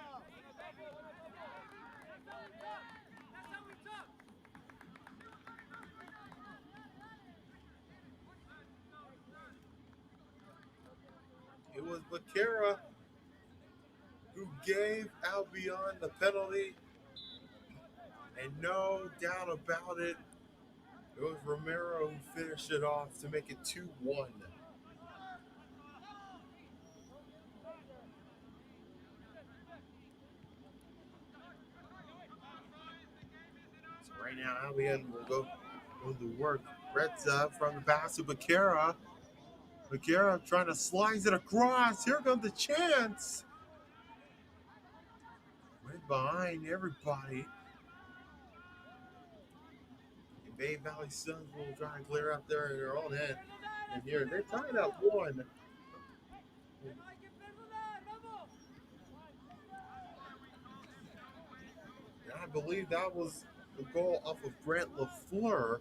S1: It was Vaquera who gave Albion the penalty, and no doubt about it, it was Romero who finished it off to make it 2-1. So right now, Albion will go to work. Retza from the pass to Vaquera. Vaquera trying to slice it across. Here comes the chance. Went behind everybody. And Bay Valley Suns will try and clear up there in their own end. And here, they're tied up 1. And I believe that was the goal off of Grant LaFleur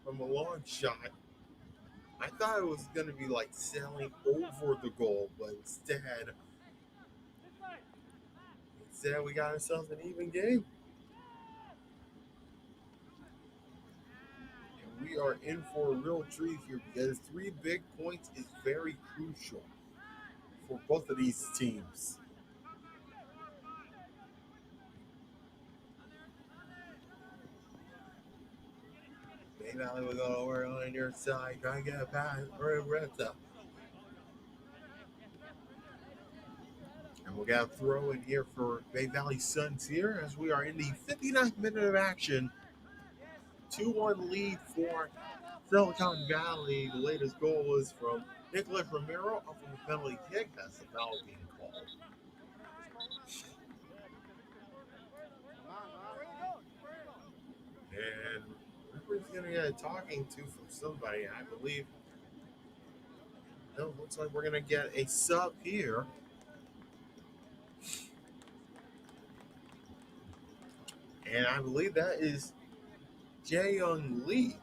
S1: from a long shot. I thought it was going to be like sailing over the goal, but instead we got ourselves an even game. And we are in for a real treat here because 3 big points is very crucial for both of these teams. Bay Valley will go over on the near side, try to get a pass for Retta. And we'll get a throw in here for Bay Valley Suns here as we are in the 59th minute of action. 2-1 lead for Silicon Valley. The latest goal was from Nicholas Romero off of a penalty kick. That's the foul being called. And referee's going to get a talking to from somebody, I believe. No, looks like we're going to get a sub here. And I believe that is Jae-Young Lee,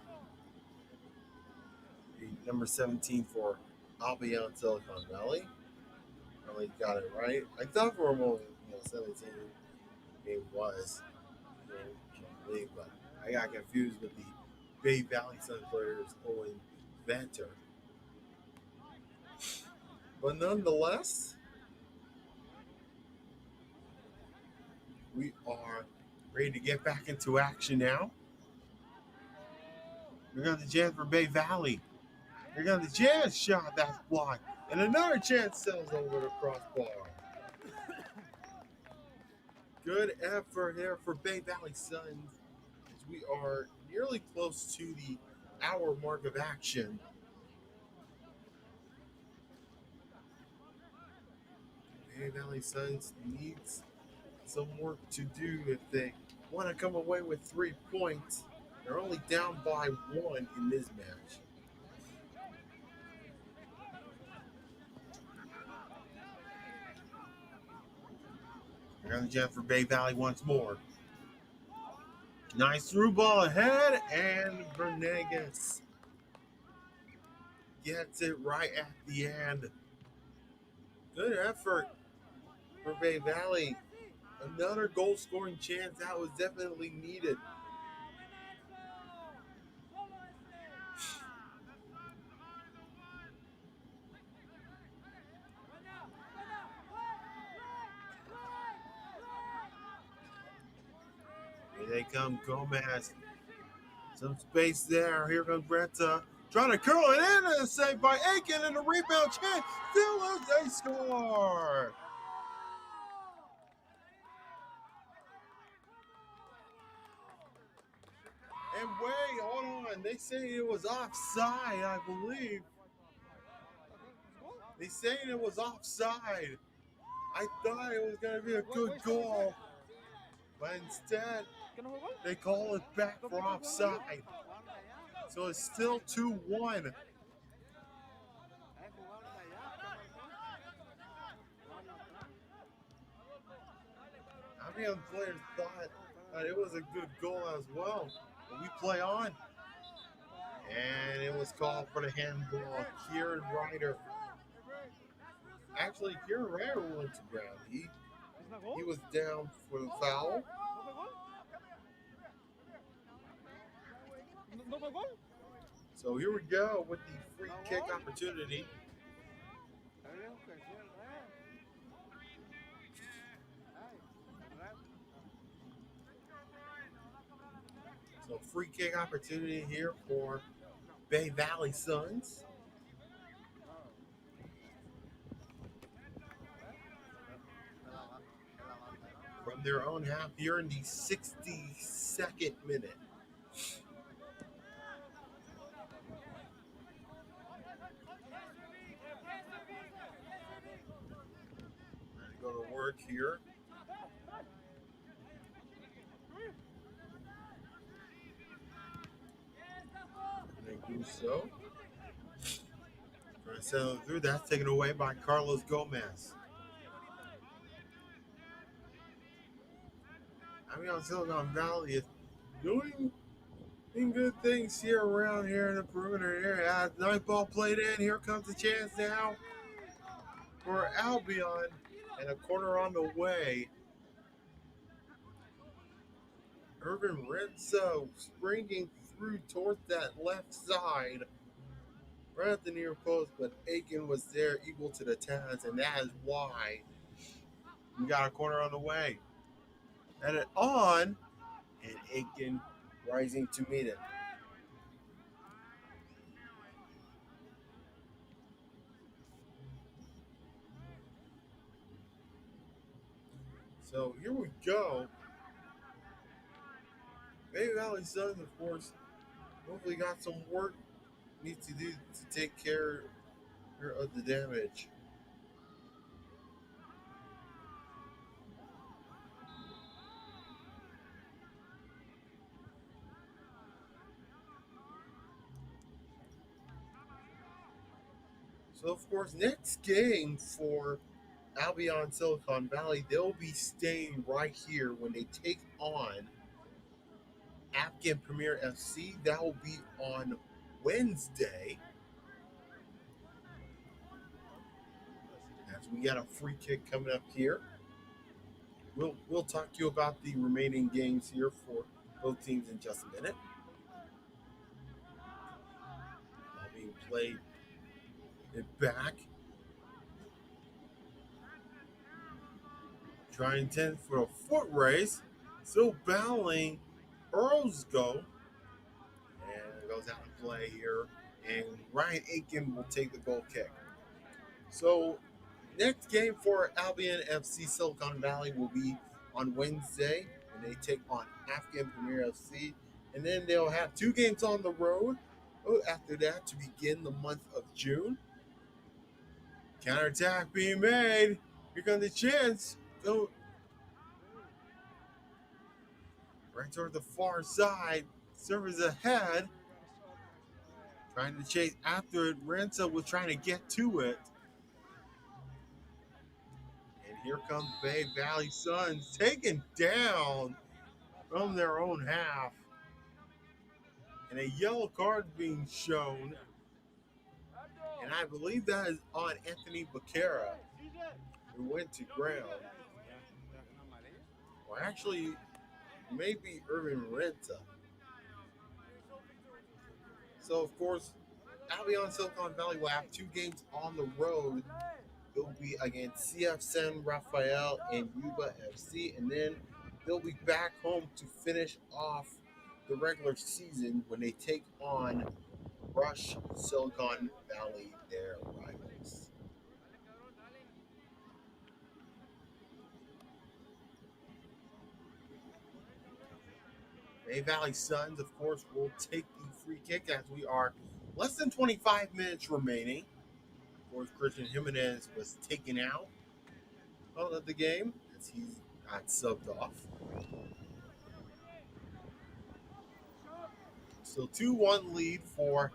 S1: the number 17 for Albion Silicon Valley. I really got it right. I thought for a moment, 17 it was Lee, but I got confused with the Bay Valley Sun players Owen Venter. But nonetheless, we are ready to get back into action now. We got the chance for Bay Valley. We got the chance shot that's blocked. And another chance sails over the crossbar. Good effort here for Bay Valley Suns as we are nearly close to the hour mark of action. Bay Valley Suns needs some work to do if they want to come away with 3 points. They're only down by 1 in this match. They're on the jet for Bay Valley once more. Nice through ball ahead, and Bernegas gets it right at the end. Good effort for Bay Valley. Another goal scoring chance that was definitely needed. Here they come, Gomez. Some space there. Here comes Brenta. Trying to curl it in, and it's saved by Aiken, and the rebound chance still as they score. And wait, hold on. They say it was offside, I believe. They saying it was offside. I thought it was going to be a good goal. But instead, they call it back for offside. So it's still 2-1. Albion players thought that it was a good goal as well. But we play on. And it was called for the handball. Kieran Ryder. Actually, Kieran Ryder went to ground. He was down for the foul. So here we go with the free kick opportunity. So free kick opportunity here for Bay Valley Suns. From their own half here in the 62nd minute. Go to work here. And then Gusso. Trying to settle through. That's taken away by Carlos Gomez. Albion Silicon Valley is doing good things here around here in the perimeter area. Nice ball played in. Here comes the chance now for Albion. And a corner on the way. Irvin Renzo springing through towards that left side. Right at the near post, but Aiken was there equal to the task, and that is why we got a corner on the way. And it on, and Aiken rising to meet it. So here we go. Bay Valley Suns, of course, hopefully got some work needs to do to take care of the damage. So, of course, next game for Albion Silicon Valley, they'll be staying right here when they take on Afghan Premier FC. That will be on Wednesday. As we got a free kick coming up here. We'll talk to you about the remaining games here for both teams in just a minute. All being played it back. Trying 10 for a foot race. Still battling Earlsgo. And it goes out of play here. And Ryan Aiken will take the goal kick. So next game for Albion FC Silicon Valley will be on Wednesday when they take on Afghan Premier FC. And then they'll have 2 games on the road after that to begin the month of June. Counterattack being made. Here comes the chance. Go right toward the far side. Servers ahead. Trying to chase after it. Renzo was trying to get to it. And here comes Bay Valley Suns taken down from their own half. And a yellow card being shown. And I believe that is on Anthony Becerra, who went to ground. Well, actually, maybe Irvin Renta. So, of course, Albion Silicon Valley will have 2 games on the road. It will be against CF San Rafael and Yuba FC. And then they'll be back home to finish off the regular season when they take on Rush Silicon Valley, their rivals. Bay Valley Suns, of course, will take the free kick as we are less than 25 minutes remaining. Of course, Christian Jimenez was taken out of the game as he got subbed off. So 2-1 lead for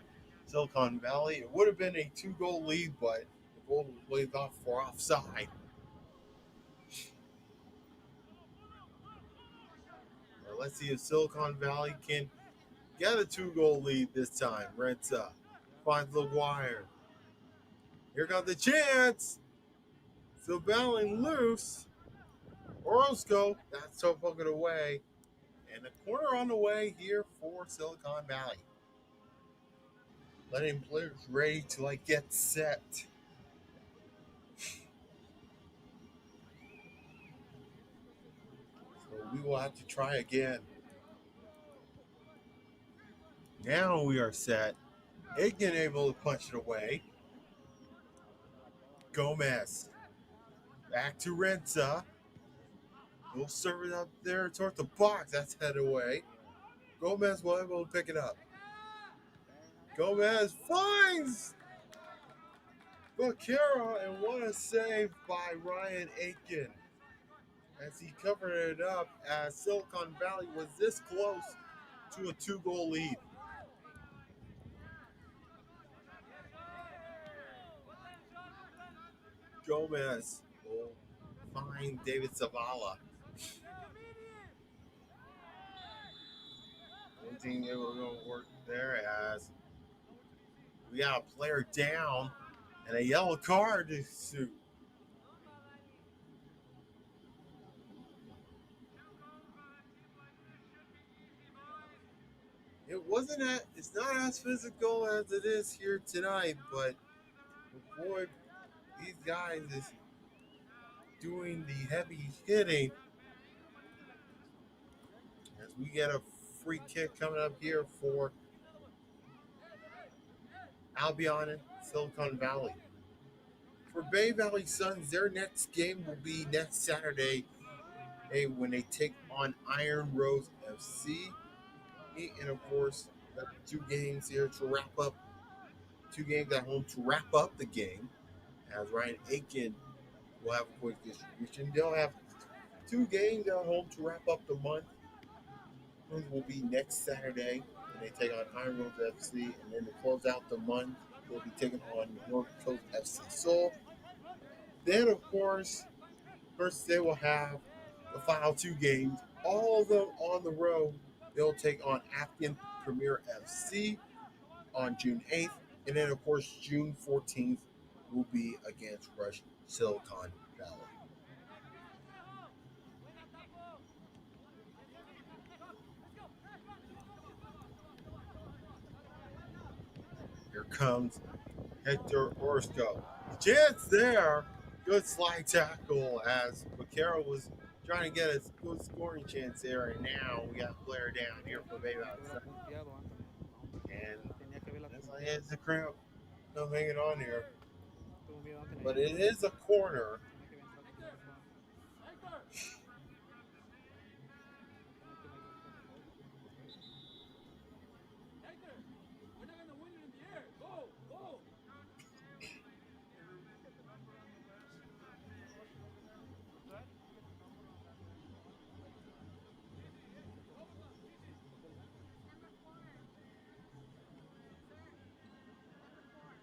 S1: Silicon Valley. It would have been a 2-goal lead, but the goal was waved off for offside. Well, let's see if Silicon Valley can get a 2-goal lead this time. Renza finds LaGuire. Here comes the chance. Still battling loose. Orozco, that's so fucking away. And a corner on the way here for Silicon Valley. Letting players ready to get set. So we will have to try again. Now we are set. Aiken able to punch it away. Gomez. Back to Renza. We'll serve it up there towards the box. That's headed away. Gomez will able to pick it up. Gomez finds Vaquero, and what a save by Ryan Aiken as he covered it up as Silicon Valley was this close to a 2-goal lead. Gomez will find David Zavala. One thing they were going to work there as we got a player down and a yellow card to suit. It's not as physical as it is here tonight, but boy, these guys is doing the heavy hitting as we get a free kick coming up here for Albion and Silicon Valley. For Bay Valley Suns, their next game will be next Saturday when they take on Iron Rose FC. And of course, 2 games here to wrap up. 2 games at home to wrap up the game. As Ryan Aiken will have a quick distribution. They'll have 2 games at home to wrap up the month. Those will be next Saturday when they take on Iron Rose FC. And then to close out the month, they'll be taking on North Coast FC Seoul. Then, of course, first they will have the final 2 games. All of them on the road. They'll take on Afghan Premier FC on June 8th. And then, of course, June 14th will be against Rush Silicon Valley. Here comes Hector Orozco. The chance there. Good slide tackle as Vaquero was trying to get a good scoring chance there, and now we got a player down here for Bay Valley. And it's a cramp. No hanging on here. But it is a corner.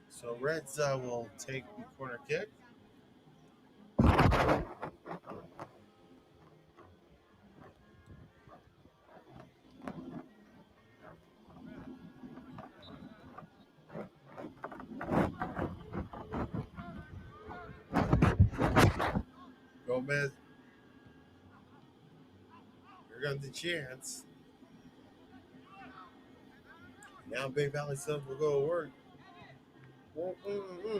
S1: So Reds will take the corner kick. Gomez. Here comes the chance. Now Bay Valley Suns will go to work.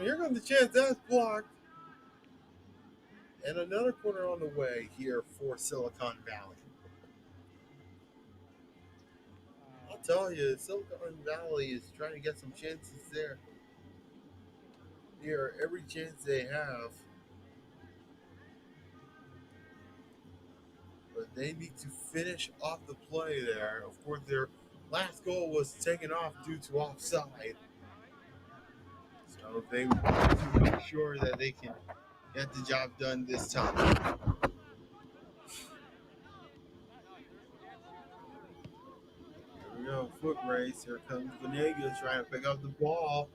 S1: Here comes the chance. That's blocked. And another corner on the way here for Silicon Valley. tell you, Silicon Valley is trying to get some chances there. Here, every chance they have, but they need to finish off the play there. Of course, their last goal was taken off due to offside. So they want to make sure that they can get the job done this time. Here we go, foot race. Here comes Venegas trying to pick up the ball.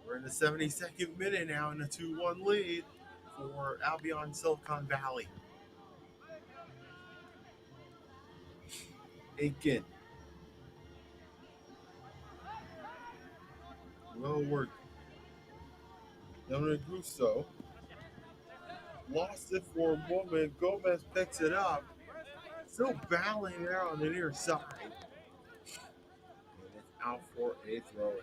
S1: We're in the 72nd minute now in a 2-1 lead for Albion Silicon Valley. Aiken. Well worked. Dominic Gusto lost it for a moment. Gomez picks it up. Still battling there on the near side. And it's out for a throw in.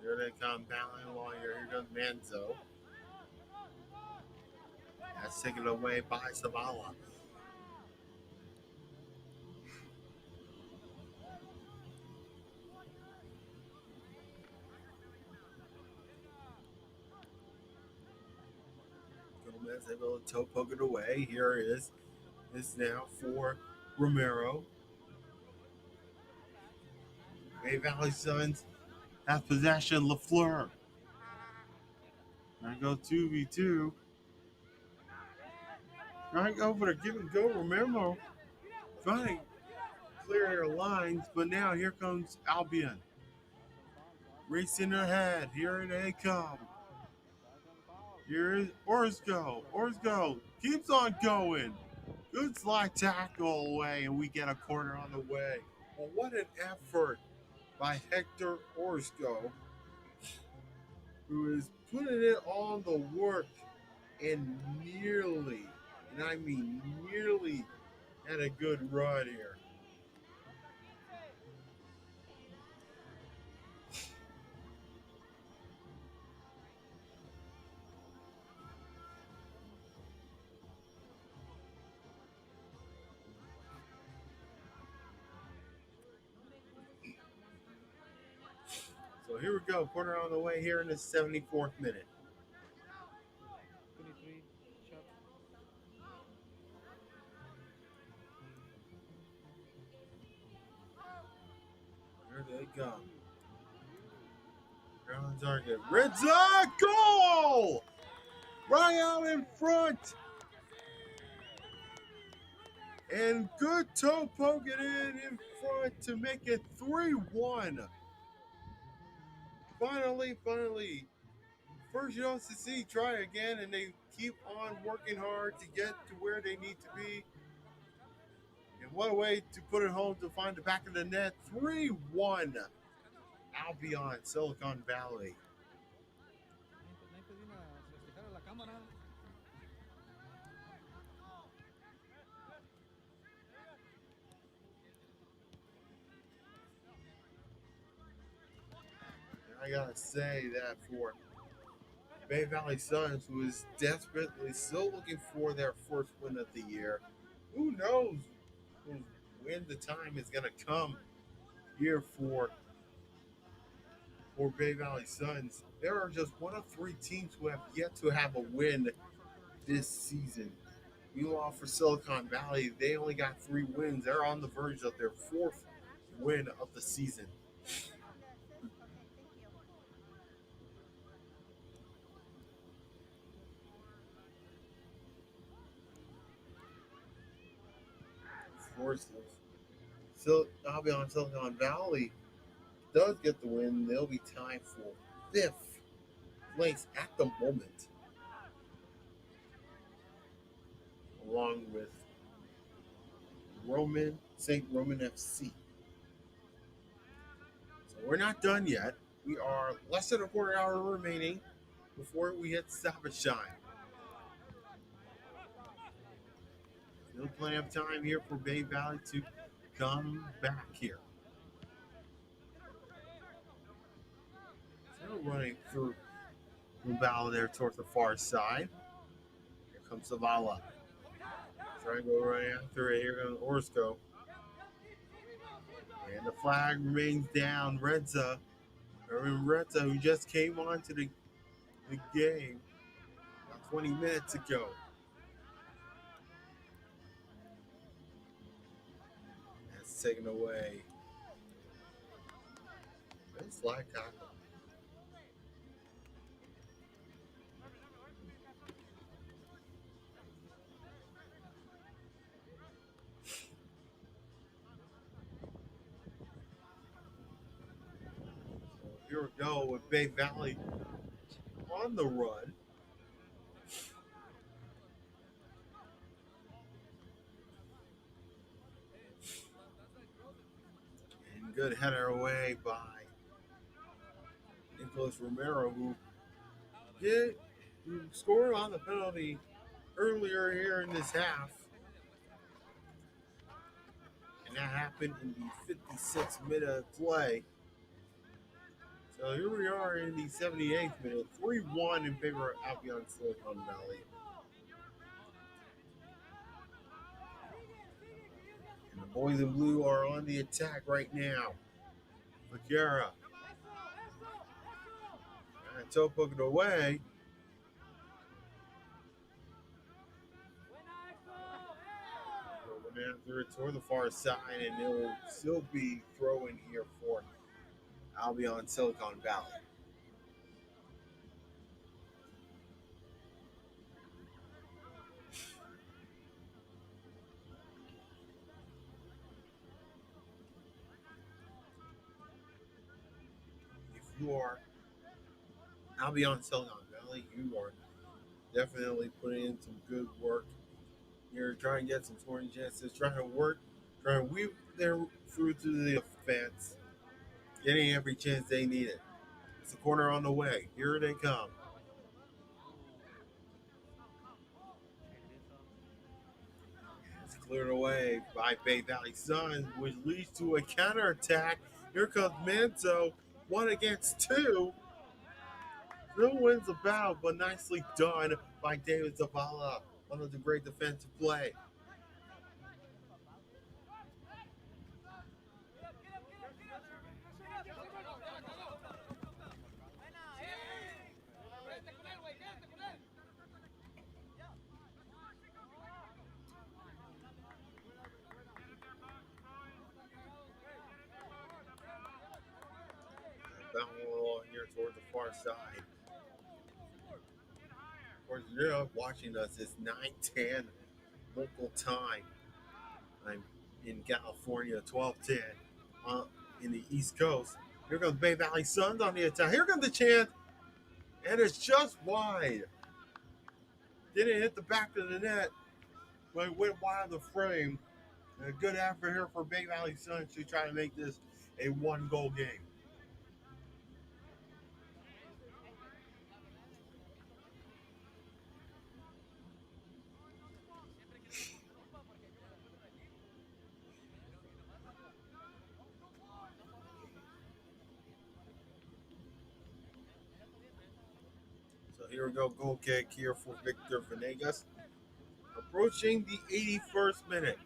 S1: Here they come battling along here. Here goes Manzo. That's taken away by Zavala. Gomez able to toe poke it away. Here it is. It's now for Romero. Bay Valley Suns have possession. LaFleur. Gonna go 2v2. Trying to go for the give and go. Romero trying to clear their lines, but now here comes Albion. Racing ahead. Here they come. Here is Orozco. Orozco keeps on going. Good slide tackle away, and we get a corner on the way. Well, what an effort by Hector Orozco, who is putting it on the work and nearly, and I mean nearly, had a good run here. So here we go, corner on the way here in the 74th minute.
S2: 23 shot.
S1: Here they come. Ground target. Redza goal! Right out in front. And good toe poke it in front to make it 3-1. Finally. First UNCC try again, and they keep on working hard to get to where they need to be. And what a way to put it home to find the back of the net. 3-1. Albion, Silicon Valley. I gotta say that for Bay Valley Suns, who is desperately still looking for their first win of the year, who knows when the time is gonna come here for Bay Valley Suns. There are just one of three teams who have yet to have a win this season. Meanwhile, for Silicon Valley, they only got 3 wins. They're on the verge of their 4th win of the season. Of course, Albion Silicon Valley does get the win. They'll be tied for 5th place at the moment, along with St. Roman FC. So we're not done yet. We are less than a quarter hour remaining before we hit stoppage time. Still plenty of time here for Bay Valley to come back here. running through Mubala there towards the far side. Here comes Zavala. Trying to go right after it. Here comes Orsko. And the flag remains down. Redza, who just came onto the game about 20 minutes ago. That's taken away. It's like tackle. Here we go with Bay Valley on the run. And good header away by Nicholas Romero, who scored on the penalty earlier here in this half. And that happened in the 56th minute of play. So here we are in the 78th minute, 3-1 in favor of Albion Silicon Valley. And the boys in blue are on the attack right now. Bagheera. And toe poke it away. Going after it toward the far side, and it will still be throw-in here for Albion Silicon Valley. If you are Albion Silicon Valley, you are definitely putting in some good work. You're trying to get some scoring chances, trying to weave their through to the offense, getting every chance they need it. It's a corner on the way. Here they come. It's cleared away by Bay Valley Suns, which leads to a counterattack. Here comes Manzo, 1 against 2. Still wins the battle, but nicely done by David Zavala. One of the great defensive play. Ball here toward the far side. Of course, you're watching us. It's 9:10 local time. I'm in California, 12:10 in the East Coast. Here comes Bay Valley Suns on the attack. Here comes the chance, and it's just wide. Didn't hit the back of the net, but it went wide of the frame. And a good effort here for Bay Valley Suns to try to make this a 1-goal game. So here we go, goal kick here for Victor Venegas. Approaching the 81st minute.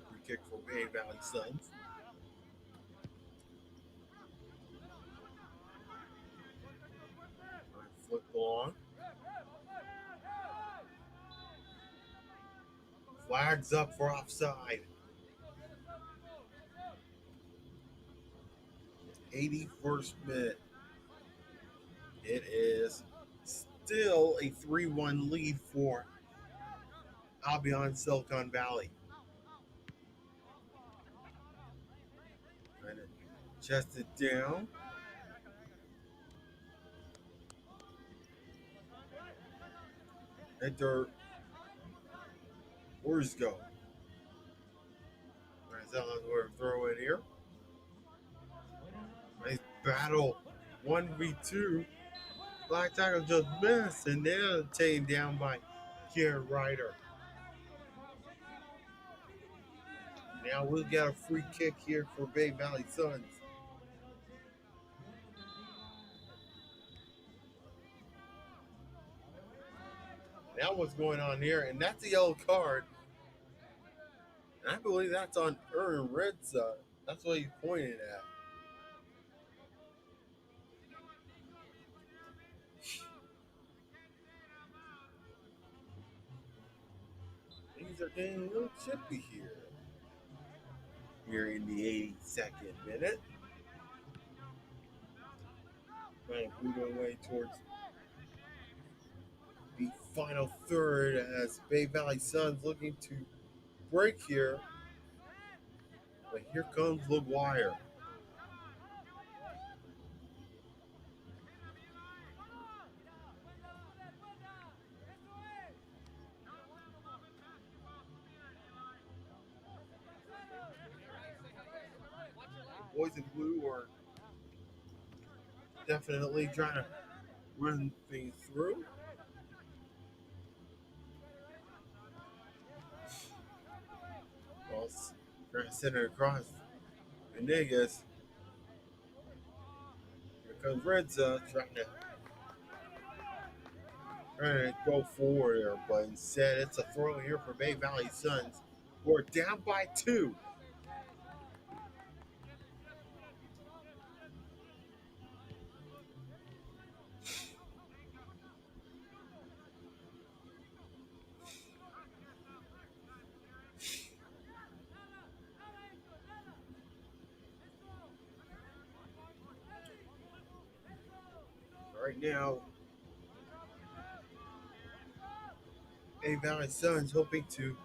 S1: Free kick for Bay Valley Suns. Flipped along. Flags up for offside. 81st minute. It is still a 3-1 lead for Albion Silicon Valley. Trying to chest it down. Enter Orsko. Marcelo's going to throw it here. Nice battle. 1v2. Black tackle just missed, and they're taken down by Kieran Ryder. Now we'll get a free kick here for Bay Valley Suns. Now what's going on here? And that's a yellow card. And I believe that's on Aaron Redza. That's what he's pointing at. Things are getting a little chippy here. We're in the 82nd minute. Trying to move our way towards the final third as Bay Valley Suns looking to break here. But here comes LaGuire. Boys in blue are definitely trying to run things through. Well, trying to send it across Venegas. Here comes Redza trying to go forward there, but instead it's a throw here for Bay Valley Suns. We're down by 2. Right now, Bay Valley Suns hoping to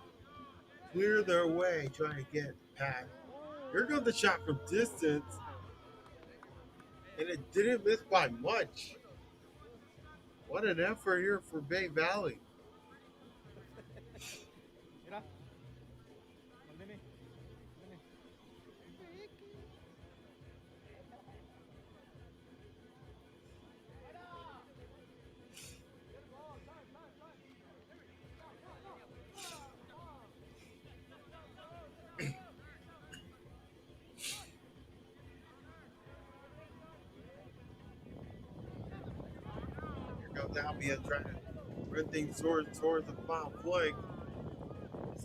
S1: clear their way, trying to get past. Here goes the shot from distance, and it didn't miss by much. What an effort here for Bay Valley. ALBION trying to run things towards the final flank.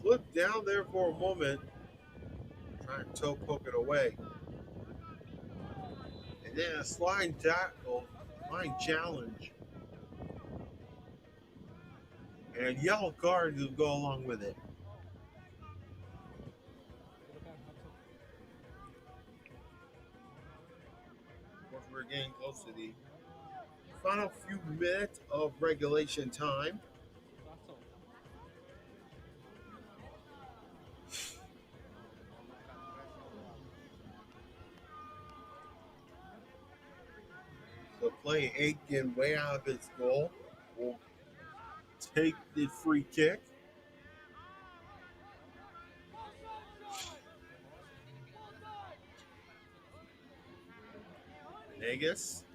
S1: Slipped down there for a moment, trying to toe poke it away. And then a sliding tackle, sliding challenge. And a yellow card to go along with it. Of course, we're getting close to the final few minutes of regulation time. So play Aiken way out of its goal. Will take the free kick. Vegas.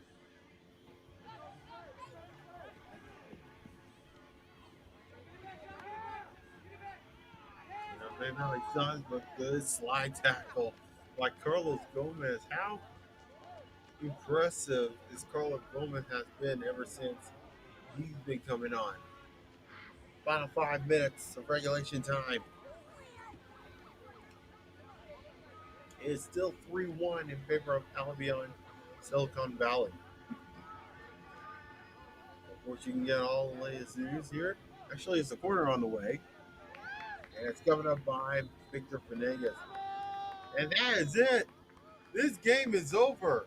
S1: Bay Valley Suns, but good slide tackle by Carlos Gomez. How impressive this Carlos Gomez has been ever since he's been coming on. Final 5 minutes of regulation time. It's still 3-1 in favor of Albion Silicon Valley. Of course, you can get all the latest news here. Actually, it's a corner on the way. And it's coming up by Victor Venegas. And that is it. This game is over.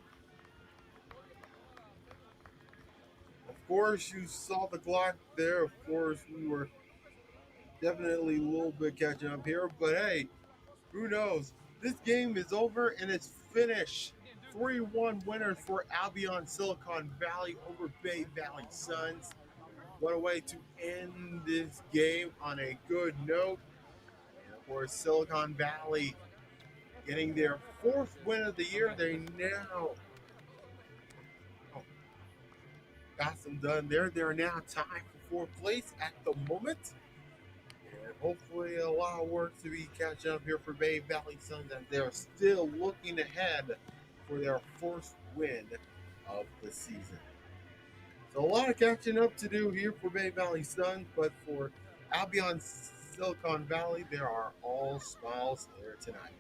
S1: Of course, you saw the clock there. Of course, we were definitely a little bit catching up here. But hey, who knows? This game is over and it's finished. 3-1 winners for Albion Silicon Valley over Bay Valley Suns. What a way to end this game on a good note. And of course, Silicon Valley getting their 4th win of the year. They now got them done. They're now tied for fourth place at the moment. And hopefully a lot of work to be catching up here for Bay Valley Suns as they're still looking ahead for their first win of the season. So a lot of catching up to do here for Bay Valley Suns, but for Albion Silicon Valley, there are all smiles there tonight.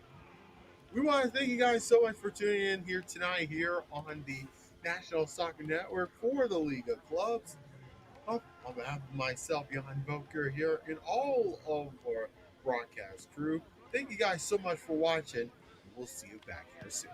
S1: We want to thank you guys so much for tuning in here tonight here on the National Soccer Network for the League of Clubs. On behalf of myself, Johan Boker here, and all of our broadcast crew, thank you guys so much for watching. We'll see you back here soon.